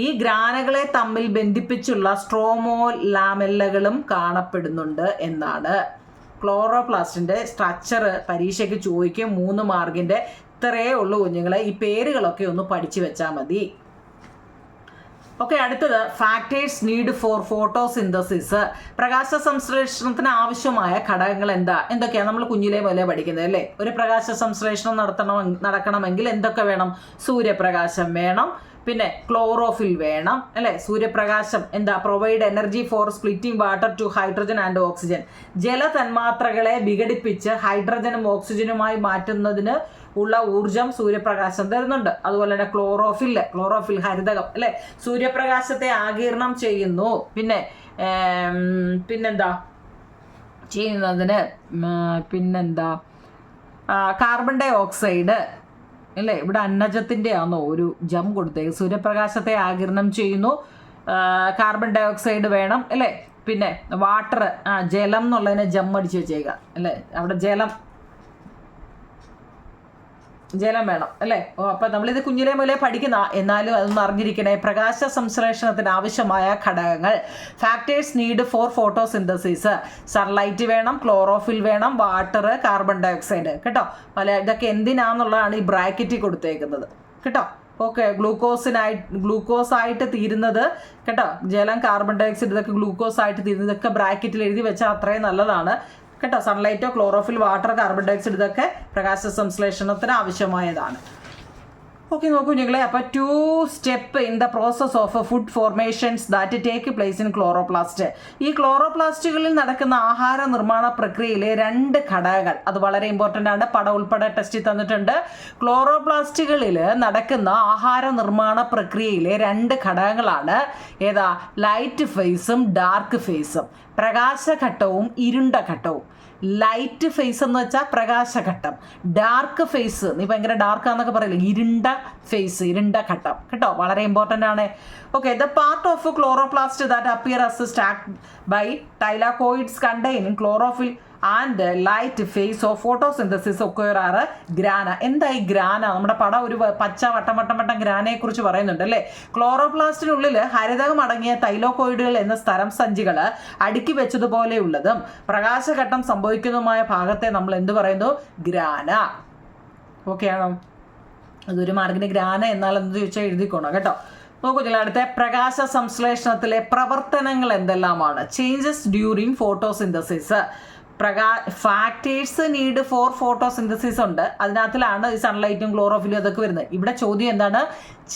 ഈ ഗ്രാനകളെ തമ്മിൽ ബന്ധിപ്പിച്ചുള്ള സ്ട്രോമോ ലാമെല്ലകളും കാണപ്പെടുന്നുണ്ട് എന്നാണ്. ക്ലോറോപ്ലാസ്റ്റിൻ്റെ സ്ട്രക്ചർ പരീക്ഷയ്ക്ക് ചോദിക്കും, 3 മാർക്കിൻ്റെ. ഇത്രയേ ഉള്ളൂ കുഞ്ഞുങ്ങളെ, ഈ പേരുകളൊക്കെ ഒന്ന് പഠിച്ചു വെച്ചാൽ മതി. ഓക്കെ, അടുത്തത് ഫാക്ടേഴ്സ് നീഡ് ഫോർ ഫോട്ടോസിന്തസിസ്. പ്രകാശ സംശ്ലേഷണത്തിന് ആവശ്യമായ ഘടകങ്ങൾ എന്തൊക്കെയാണ് നമ്മൾ കുഞ്ഞിലേ പോലെ പഠിക്കുന്നത് അല്ലേ. ഒരു പ്രകാശ സംശ്ലേഷണം നടക്കണമെങ്കിൽ എന്തൊക്കെ വേണം? സൂര്യപ്രകാശം വേണം, പിന്നെ ക്ലോറോഫിൽ വേണം അല്ലേ. സൂര്യപ്രകാശം provide energy for splitting water to hydrogen and oxygen. ജലതന്മാത്രകളെ വിഘടിപ്പിച്ച് ഹൈഡ്രജനും ഓക്സിജനുമായി മാറ്റുന്നതിന് ഉള്ള ഊർജം സൂര്യപ്രകാശം തരുന്നുണ്ട്. അതുപോലെ തന്നെ ക്ലോറോഫിൽ ഹരിതകം അല്ലെ, സൂര്യപ്രകാശത്തെ ആഗിരണം ചെയ്യുന്നു. പിന്നെന്താ ചെയ്യുന്നതിന് കാർബൺ ഡൈ ഓക്സൈഡ് അല്ലേ. ഇവിടെ അന്നജത്തിൻ്റെ ആണോ ഒരു ജം കൊടുത്തേക്ക്. സൂര്യപ്രകാശത്തെ ആഗിരണം ചെയ്യുന്നു, കാർബൺ ഡൈ ഓക്സൈഡ് വേണം അല്ലേ. പിന്നെ വാട്ടർ, ജലം എന്നുള്ളതിനെ ജം അടിച്ച് വെച്ചേക്കുക അല്ലേ. അവിടെ ജലം വേണം അല്ലേ. അപ്പം നമ്മളിത് കുഞ്ഞിലെ മുതലേ പഠിക്കുന്ന, എന്നാലും അതൊന്ന് അറിഞ്ഞിരിക്കണേ. പ്രകാശ സംശ്ലേഷണത്തിന് ആവശ്യമായ ഘടകങ്ങൾ factors need for photosynthesis. Sunlight വേണം, ക്ലോറോഫിൽ വേണം, വാട്ടർ, കാർബൺ ഡൈ ഓക്സൈഡ് കേട്ടോ. ഇതൊക്കെ എന്തിനാന്നുള്ളതാണ് ഈ ബ്രാക്കറ്റിൽ കൊടുത്തേക്കുന്നത് കേട്ടോ. ഓക്കെ, ഗ്ലൂക്കോസ് ആയിട്ട് തീരുന്നത് കേട്ടോ. ജലം, കാർബൺ ഡൈ ഓക്സൈഡ് ഇതൊക്കെ ഗ്ലൂക്കോസ് ആയിട്ട് തീരുന്നത്, ഇതൊക്കെ ബ്രാക്കറ്റിൽ എഴുതി വെച്ചാൽ അത്രയും നല്ലതാണ് കേട്ടോ. സൺലൈറ്റോ, ക്ലോറോഫിൽ, വാട്ടർ, കാർബൺ ഡൈ ഓക്സൈഡ് ഇതൊക്കെ പ്രകാശ സംശ്ലേഷണത്തിന് ആവശ്യമായതാണ്. ഓക്കെ, നോക്കൂ നിങ്ങളെ. അപ്പോൾ 2 step in the process of food formations that take place in chloroplast. ഈ ക്ലോറോപ്ലാസ്റ്റുകളിൽ നടക്കുന്ന ആഹാര നിർമ്മാണ പ്രക്രിയയിലെ 2 ഘടകങ്ങൾ, അത് വളരെ ഇമ്പോർട്ടൻ്റ് ആണ്, പടം ഉൾപ്പെടെ ടെസ്റ്റിൽ തന്നിട്ടുണ്ട്. ക്ലോറോപ്ലാസ്റ്റുകളിൽ നടക്കുന്ന ആഹാര നിർമ്മാണ പ്രക്രിയയിലെ 2 ഘടകങ്ങളാണ് ലൈറ്റ് ഫേസും ഡാർക്ക് ഫേസും, പ്രകാശഘട്ടവും ഇരുണ്ട ഘട്ടവും. ലൈറ്റ് ഫേസ് എന്ന് വെച്ചാൽ പ്രകാശഘട്ടം, ഡാർക്ക് ഫേസ് നീ ഭയങ്കര ഡാർക്കാന്നൊക്കെ പറയില്ലേ, ഇരുണ്ട ഘട്ടം കേട്ടോ, വളരെ ഇമ്പോർട്ടൻ്റ് ആണ്. Okay, the part of chloroplast that appear as stacked by thylakoids containing chlorophyll and light phase of photosynthesis occur are grana. എന്താ ഈ ഗ്രാന? നമ്മുടെ പടം ഒരു പച്ച വട്ടം ഗ്രാനയെ കുറിച്ച് പറയുന്നുണ്ട് അല്ലേ. ക്ലോറോപ്ലാസ്റ്റിനുള്ളിൽ ഹരിതകം അടങ്ങിയ തൈലോക്കോയിഡുകൾ എന്ന സ്ഥലം സഞ്ചികൾ അടുക്കി വെച്ചതുപോലെയുള്ളതും പ്രകാശഘട്ടം സംഭവിക്കുന്നതുമായ ഭാഗത്തെ നമ്മൾ എന്ത് പറയുന്നു? ഗ്രാന. ഓക്കെ ആണോ? അതൊരു മാർക്കിന് ഗ്രാന എന്നാൽ എന്ത് ചോദിച്ചാൽ എഴുതിക്കോണം കേട്ടോ. നോക്കൂ, അടുത്ത പ്രകാശ സംശ്ലേഷണത്തിലെ പ്രവർത്തനങ്ങൾ എന്തെല്ലാമാണ്? Changes during photosynthesis. Factors need for photosynthesis ഉണ്ട്, അതിനകത്തിലാണ് ഈ സൺലൈറ്റും ക്ലോറോഫിലും അതൊക്കെ വരുന്നത്. ഇവിടെ ചോദ്യം എന്താണ്?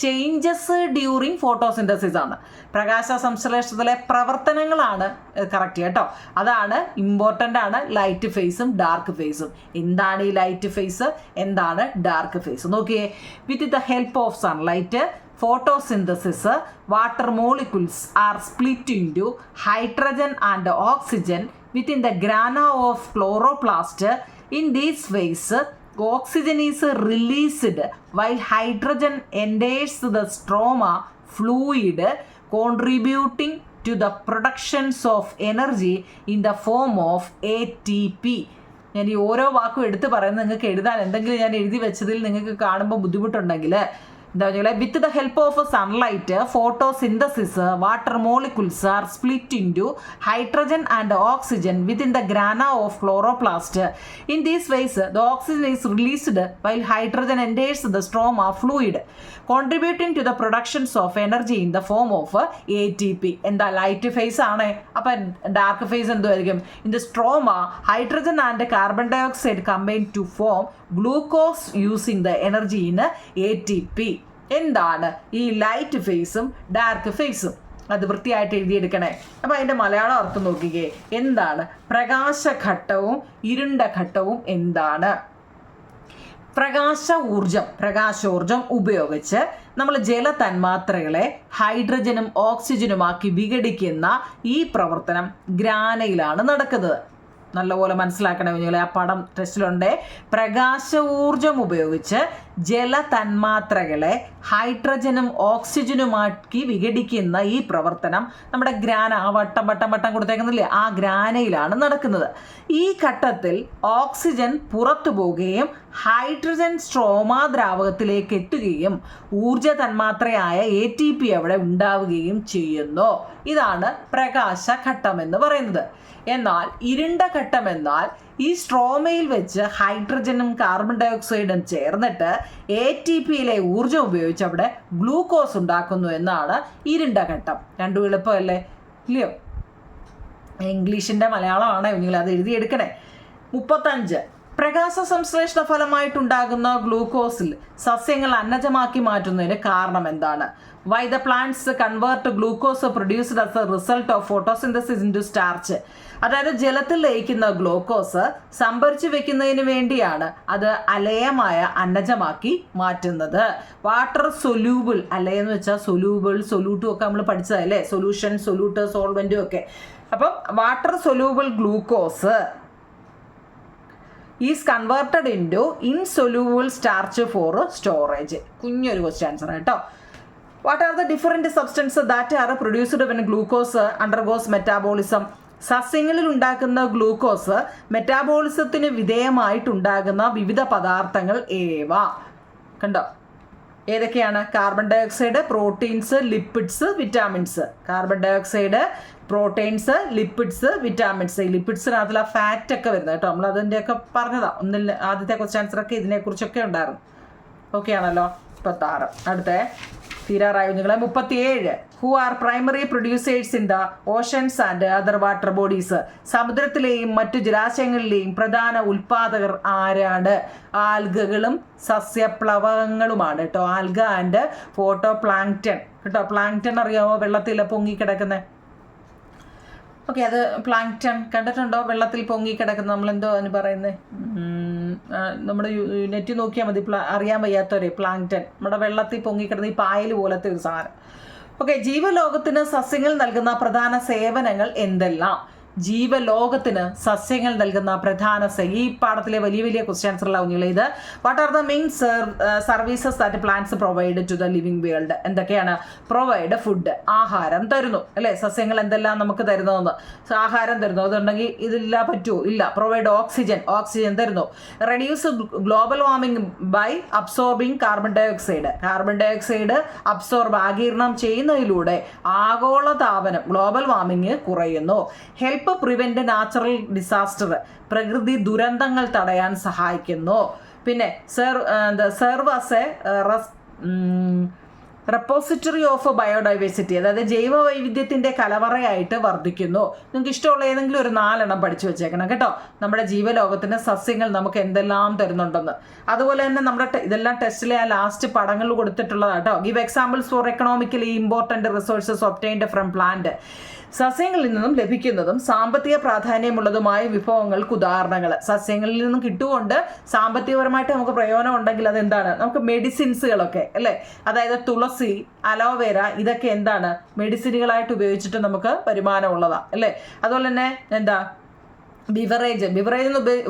ചേഞ്ചസ് ഡ്യൂറിങ് ഫോട്ടോസിന്തസിസ് ആണ്. പ്രകാശ സംശ്ലേഷണത്തിലെ പ്രവർത്തനങ്ങളാണ് കറക്റ്റ് കേട്ടോ. അതാണ് ഇമ്പോർട്ടൻ്റ് ആണ്, ലൈറ്റ് ഫേസും ഡാർക്ക് ഫേസും. എന്താണ് ഈ ലൈറ്റ് ഫേസ്, എന്താണ് ഡാർക്ക് ഫേസ്? നോക്കിയേ, വിത്ത് the help of sunlight photosynthesis, water molecules are split into hydrogen and oxygen within the grana of chloroplast. In this phase, oxygen is released while hydrogen enters the stroma fluid, contributing to the productions of energy in the form of ATP. ഞാൻ ഈ ഓരോ വാക്കും എടുത്ത് പറയുന്നത് നിങ്ങൾക്ക് എഴുതാൻ എന്തെങ്കിലും ഞാൻ എഴുതി വെച്ചതിൽ നിങ്ങൾക്ക് കാണുമ്പോൾ ബുദ്ധിമുട്ടുണ്ടെങ്കിൽ എന്താ പറയുക, with the help of sunlight photosynthesis water molecules are split into hydrogen and oxygen within the grana of chloroplast. In these ways the oxygen is released while hydrogen enters the stroma fluid contributing to the productions of energy in the form of ATP. എന്താ light phase ആണ്, അപ്പം dark phase എന്തുമായിരിക്കും? In the stroma hydrogen and carbon dye oxide combine to form glucose using the energy in ATP. എന്താണ് ഈ light ഫേസും dark ഫേസും? അത് വൃത്തിയായിട്ട് എഴുതിയെടുക്കണേ. അപ്പം അതിൻ്റെ മലയാളം അർത്ഥം നോക്കിക്കേ. എന്താണ് പ്രകാശഘട്ടവും ഇരുണ്ട ഘട്ടവും? എന്താണ് പ്രകാശോർജം ഉപയോഗിച്ച് നമ്മൾ ജലതന്മാത്രകളെ ഹൈഡ്രജനും ഓക്സിജനുമാക്കി വിഘടിക്കുന്ന ഈ പ്രവർത്തനം ഗ്രാനയിലാണ് നടക്കുന്നത്. നല്ലപോലെ മനസ്സിലാക്കണേ കുഞ്ഞുങ്ങളെ, ആ പടം ടെസ്റ്റിലുണ്ട്. പ്രകാശ ഊർജം ഉപയോഗിച്ച് ജലതന്മാത്രകളെ ഹൈഡ്രജനും ഓക്സിജനുമാക്കി വിഘടിക്കുന്ന ഈ പ്രവർത്തനം നമ്മുടെ ഗ്രാന, ആ വട്ടം കൊടുത്തേക്കുന്നില്ലേ, ആ ഗ്രാനയിലാണ് നടക്കുന്നത്. ഈ ഘട്ടത്തിൽ ഓക്സിജൻ പുറത്തു പോവുകയും ഹൈഡ്രജൻ സ്ട്രോമാ ദ്രാവകത്തിലേക്ക് എത്തുകയും ഊർജ തന്മാത്രയായ ATP അവിടെ ഉണ്ടാവുകയും ചെയ്യുന്നു. ഇതാണ് പ്രകാശഘട്ടം എന്ന് പറയുന്നത്. എന്നാൽ ഇരുണ്ട ഘട്ടം എന്നാൽ ഈ സ്ട്രോമയിൽ വെച്ച് ഹൈഡ്രജനും കാർബൺ ഡൈ ഓക്സൈഡും ചേർന്നിട്ട് ATPയിലെ ഊർജ്ജം ഉപയോഗിച്ച് അവിടെ ഗ്ലൂക്കോസ് ഉണ്ടാക്കുന്നു എന്നാണ് ഇരുണ്ട ഘട്ടം. രണ്ടും എളുപ്പമല്ലേ, ഇല്ലയോ? ഇംഗ്ലീഷിൻ്റെ മലയാളമാണ് നിങ്ങൾ അത് എഴുതിയെടുക്കണേ. 35. പ്രകാശ സംശ്ലേഷണ ഫലമായിട്ടുണ്ടാകുന്ന ഗ്ലൂക്കോസിൽ സസ്യങ്ങൾ അന്നജമാക്കി മാറ്റുന്നതിന് കാരണം എന്താണ്? Why the plants convert glucose produced as a result of photosynthesis into starch. അതായത് ജലത്തിൽ ലയിക്കുന്ന ഗ്ലൂക്കോസ് സംഭരിച്ചു വെക്കുന്നതിന് വേണ്ടിയാണ് അത് അലയമായ അന്നജമാക്കി മാറ്റുന്നത്. വാട്ടർ സൊല്യൂബിൾ, അലയെന്ന് വെച്ചാൽ സൊല്യൂബിൾ, സൊല്യൂട്ടും ഒക്കെ നമ്മൾ പഠിച്ചതല്ലേ, സൊല്യൂഷൻ, സൊല്യൂട്ട്, സോൾവെൻറ്റും ഒക്കെ. അപ്പം water soluble glucose is converted into insoluble starch for storage. കുഞ്ഞൊരു ക്വസ്റ്റ്യൻ ആൻസർ കേട്ടോ. What are the different substance that are produced when glucose undergoes metabolism? സസ്യങ്ങളിൽ ഉണ്ടാക്കുന്ന ഗ്ലൂക്കോസ് മെറ്റാബോളിസത്തിന് വിധേയമായിട്ടുണ്ടാകുന്ന വിവിധ പദാർത്ഥങ്ങൾ ഏവ? കണ്ടോ, ഏതൊക്കെയാണ്? Carbon dye oxide, proteins, lipids, vitamins. Carbon dye oxide, proteins, lipids, vitamins. ഈ ലിപ്പിഡ്സിനകത്തുള്ള ഫാറ്റ് ഒക്കെ വരുന്നത് കേട്ടോ, നമ്മൾ അതിൻ്റെയൊക്കെ പറഞ്ഞതാണ്. ഒന്നിൽ ആദ്യത്തെ ക്വസ്റ്റ്യൻ ആൻസറൊക്കെ ഇതിനെക്കുറിച്ചൊക്കെ ഉണ്ടായിരുന്നു. ഓക്കെ ആണല്ലോ. 36. അടുത്ത തീരാറായി കുഞ്ഞുങ്ങളെ. 37. Who are primary producers in the oceans and other water bodies? സമുദ്രത്തിലെയും മറ്റു ജലാശയങ്ങളിലെയും പ്രധാന ഉൽപാദകർ ആരാണ്? ആൽഗകളും സസ്യപ്ലവകങ്ങളുമാണ് കേട്ടോ. ആൽഗ ആൻഡ് ഫോട്ടോ പ്ലാങ്ക്ടൺ കേട്ടോ. പ്ലാങ്ക്ടൺ അറിയാമോ? വെള്ളത്തിൽ പൊങ്ങിക്കിടക്കുന്നത്. ഓക്കെ, അത് പ്ലാങ്ക്ടൺ കണ്ടിട്ടുണ്ടോ? വെള്ളത്തിൽ പൊങ്ങിക്കിടക്കുന്ന, നമ്മളെന്തോ അതിന് പറയുന്നത്, നമ്മുടെ നെറ്റ് നോക്കിയാൽ മതി, അറിയാൻ വയ്യാത്തവരെ. പ്ലാങ്ക്ടൺ നമ്മുടെ വെള്ളത്തിൽ പൊങ്ങിക്കിടന്ന ഈ പായൽ പോലത്തെ ഒരു സാധനം. ഓക്കെ, ജീവലോകത്തിന് സസ്യങ്ങൾ നൽകുന്ന പ്രധാന സേവനങ്ങൾ എന്തെല്ലാം? ജീവലോകത്തിന് സസ്യങ്ങൾ നൽകുന്ന പ്രധാന ഈ പാഠത്തിലെ വലിയ വലിയ ക്വസ്റ്റ്യൻസ് ഉള്ള ഇത്. What are the main services that plants provide to the living world? എന്തൊക്കെയാണ്? പ്രൊവൈഡ് ഫുഡ്, ആഹാരം തരുന്നു അല്ലേ? സസ്യങ്ങൾ എന്തെല്ലാം നമുക്ക് തരുന്നതെന്ന്. ആഹാരം തരുന്നു, അതുണ്ടെങ്കിൽ ഇതില്ല പറ്റുമോ? ഇല്ല. പ്രൊവൈഡ് ഓക്സിജൻ തരുന്നു. Reduce global warming by absorbing carbon dye oxide. Carbon dye oxide ആഗിരണം ചെയ്യുന്നതിലൂടെ ആഗോളതാപനം, ഗ്ലോബൽ വാർമിംഗ് കുറയുന്നു. ഹെൽപ്പ് പ്രിവെന്റ് നാച്ചുറൽ ഡിസാസ്റ്റർ, പ്രകൃതി ദുരന്തങ്ങൾ തടയാൻ സഹായിക്കുന്നു. പിന്നെ serve as a repository of biodiversity, അതായത് ജൈവ വൈവിധ്യത്തിൻ്റെ കലവറയായിട്ട് വർദ്ധിക്കുന്നു. നിങ്ങൾക്ക് ഇഷ്ടമുള്ള ഏതെങ്കിലും ഒരു 4 എണ്ണം പഠിച്ചു വെച്ചേക്കണം കേട്ടോ. നമ്മുടെ ജീവലോകത്തിന് സസ്യങ്ങൾ നമുക്ക് എന്തെല്ലാം തരുന്നുണ്ടെന്ന്. അതുപോലെ തന്നെ നമ്മുടെ ഇതെല്ലാം ടെസ്റ്റിലെ ആ ലാസ്റ്റ് പടങ്ങളിൽ കൊടുത്തിട്ടുള്ളതാണ് കേട്ടോ. Give examples for economically important resources obtained from plant. സസ്യങ്ങളിൽ നിന്നും ലഭിക്കുന്നതും സാമ്പത്തിക പ്രാധാന്യമുള്ളതുമായ വിഭവങ്ങൾക്ക് ഉദാഹരണങ്ങൾ. സസ്യങ്ങളിൽ നിന്നും കിട്ടുകൊണ്ട് സാമ്പത്തികപരമായിട്ട് നമുക്ക് പ്രയോജനം ഉണ്ടെങ്കിൽ അതെന്താണ്? നമുക്ക് മെഡിസിൻസുകളൊക്കെ അല്ലേ, അതായത് തുളസി, അലോവേര, ഇതൊക്കെ എന്താണ്? മെഡിസിനുകളായിട്ട് ഉപയോഗിച്ചിട്ട് നമുക്ക് വരുമാനമുള്ളതാണ് അല്ലേ. അതുപോലെ തന്നെ എന്താ ബിവറേജ് എന്ന്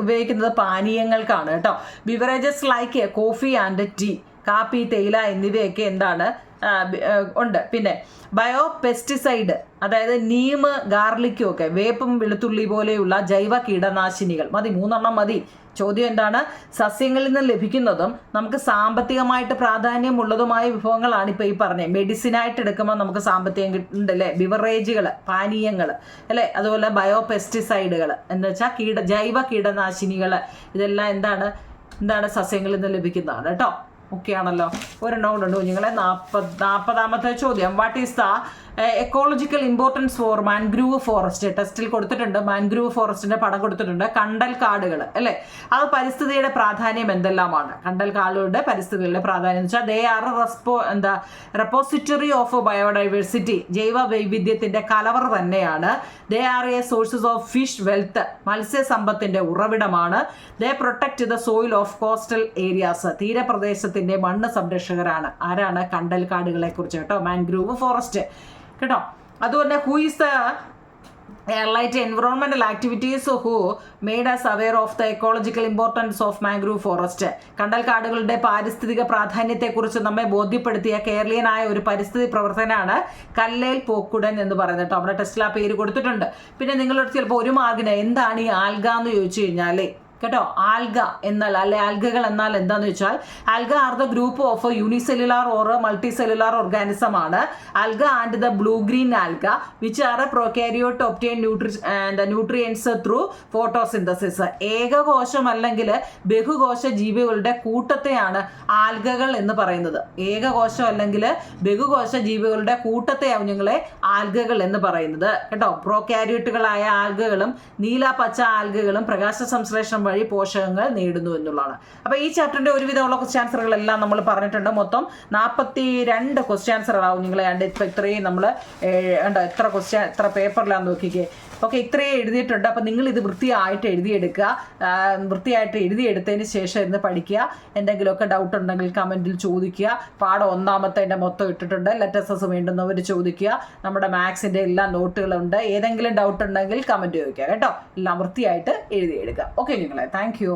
ഉപയോഗിക്കുന്നത് പാനീയങ്ങൾക്കാണ് കേട്ടോ. Beverages like coffee and tea കാപ്പി, തേയില എന്നിവയൊക്കെ എന്താണ് ഉണ്ട്. പിന്നെ ബയോ പെസ്റ്റിസൈഡ്, അതായത് നീം, ഗാർലിക്കും ഒക്കെ, വേപ്പും വെളുത്തുള്ളി പോലെയുള്ള ജൈവ കീടനാശിനികൾ. മതി, 3 മതി. ചോദ്യം എന്താണ്? സസ്യങ്ങളിൽ നിന്ന് ലഭിക്കുന്നതും നമുക്ക് സാമ്പത്തികമായിട്ട് പ്രാധാന്യമുള്ളതുമായ വിഭവങ്ങളാണ് ഇപ്പോൾ ഈ പറഞ്ഞത്. മെഡിസിനായിട്ട് എടുക്കുമ്പോൾ നമുക്ക് സാമ്പത്തികം ഉണ്ടല്ലേ, ബിവറേജുകൾ, പാനീയങ്ങൾ അല്ലേ, അതുപോലെ ബയോ പെസ്റ്റിസൈഡുകൾ എന്ന് വെച്ചാൽ ജൈവ കീടനാശിനികൾ. ഇതെല്ലാം എന്താണ് സസ്യങ്ങളിൽ നിന്ന് ലഭിക്കുന്നതാണ് കേട്ടോ. ഓക്കെ ആണല്ലോ. ഒരെണ്ണം കൊണ്ടുണ്ട് കുഞ്ഞുങ്ങളെ. 40ാമത്തെ ചോദ്യം, what is the ecological importance for mangrove forest? ടെസ്റ്റിൽ കൊടുത്തിട്ടുണ്ട്. മാൻഗ്രൂവ് ഫോറസ്റ്റിന്റെ പടം കൊടുത്തിട്ടുണ്ട്. കണ്ടൽ കാടുകൾ അല്ലേ, അത് പരിസ്ഥിതിയുടെ പ്രാധാന്യം എന്തെല്ലാമാണ്? കണ്ടൽ കാടുകളുടെ പരിസ്ഥിതിയുടെ പ്രാധാന്യം എന്ന് വെച്ചാൽ they are repository of biodiversity, ജൈവ വൈവിധ്യത്തിന്റെ കലവറ തന്നെയാണ്. They are a sources of fish wealth, മത്സ്യസമ്പത്തിന്റെ ഉറവിടമാണ്. They protect the soil of coastal areas, തീരപ്രദേശത്തിന്റെ മണ്ണ് സംരക്ഷകരാണ്. ആരാണ്? കണ്ടൽ കാടുകളെ കുറിച്ച് കേട്ടോ, മാൻഗ്രൂവ് ഫോറസ്റ്റ് കേട്ടോ. അതുപോലെ who is the air light environmental activities who made us aware of the ecological importance of mangrove forest? കണ്ടൽ കാടുകളുടെ പാരിസ്ഥിതിക പ്രാധാന്യത്തെക്കുറിച്ച് നമ്മെ ബോധ്യപ്പെടുത്തിയ കേരളീയനായ ഒരു പരിസ്ഥിതി പ്രവർത്തനാണ് കല്ലേൽ പോക്കുടൻ എന്ന് പറയുന്നത് കേട്ടോ. നമ്മുടെ ടെസ്റ്റിൽ ആ പേര് കൊടുത്തിട്ടുണ്ട്. പിന്നെ നിങ്ങളോട് ചിലപ്പോൾ ഒരു മാർക്കിന് എന്താണ് ഈ ആൽഗ എന്ന് ചോദിച്ചു കഴിഞ്ഞാൽ കേട്ടോ, ആൽഗ എന്നാൽ അല്ലെ ആൽഗകൾ എന്നാൽ എന്താന്ന് വെച്ചാൽ algae are the group of unicellular or multi cellular organism ആണ്. Algae and the blue green algae which are a prokaryote obtain nutrients through photosynthesis. ഏകകോശം അല്ലെങ്കിൽ ബഹുകോശ ജീവികളുടെ കൂട്ടത്തെയാണ് ആൽഗകൾ എന്ന് പറയുന്നത്. ഏകകോശം അല്ലെങ്കിൽ ബഹുകോശ ജീവികളുടെ കൂട്ടത്തെയാണ് ഞങ്ങളെ ആൽഗകൾ എന്ന് പറയുന്നത് കേട്ടോ. പ്രൊകാരിയോട്ടുകളായ ആൽഗകളും നീല പച്ച ആൽഗകളും പ്രകാശ സംശ്ലേഷണം വഴി പോഷകങ്ങൾ നേടുന്നു എന്നുള്ളതാണ്. അപ്പോൾ ഈ ചാപ്റ്ററിന്റെ ഒരുവിധമുള്ള ക്വസ്റ്റ്യൻ ആൻസറുകളെല്ലാം നമ്മൾ പറഞ്ഞിട്ടുണ്ട്. മൊത്തം 42 ക്വസ്റ്റ്യൻ ആൻസറുകളാവും നിങ്ങളെ. ഇപ്പം ഇത്രയും നമ്മൾ എത്ര പേപ്പറിലാന്ന് നോക്കിക്കേ. ഓക്കെ, ഇത്രയും എഴുതിയിട്ടുണ്ട്. അപ്പം നിങ്ങൾ ഇത് വൃത്തിയായിട്ട് എഴുതിയെടുക്കുക. വൃത്തിയായിട്ട് എഴുതിയെടുത്തതിന് ശേഷം ഇരുന്ന് പഠിക്കുക. എന്തെങ്കിലുമൊക്കെ ഡൗട്ട് ഉണ്ടെങ്കിൽ കമൻറ്റിൽ ചോദിക്കുക. പാഠം 1ാമത്തെ മൊത്തം ഇട്ടിട്ടുണ്ട്. ലെറ്റേഴ്സസ് വേണ്ടുന്നവർ ചോദിക്കുക. നമ്മുടെ മാത്സിൻ്റെ എല്ലാ നോട്ടുകളുണ്ട്. ഏതെങ്കിലും ഡൗട്ട് ഉണ്ടെങ്കിൽ കമൻറ്റ് ചോദിക്കുക കേട്ടോ. എല്ലാം വൃത്തിയായിട്ട് എഴുതിയെടുക്കുക. ഓക്കെ നിങ്ങളെ, താങ്ക് യു.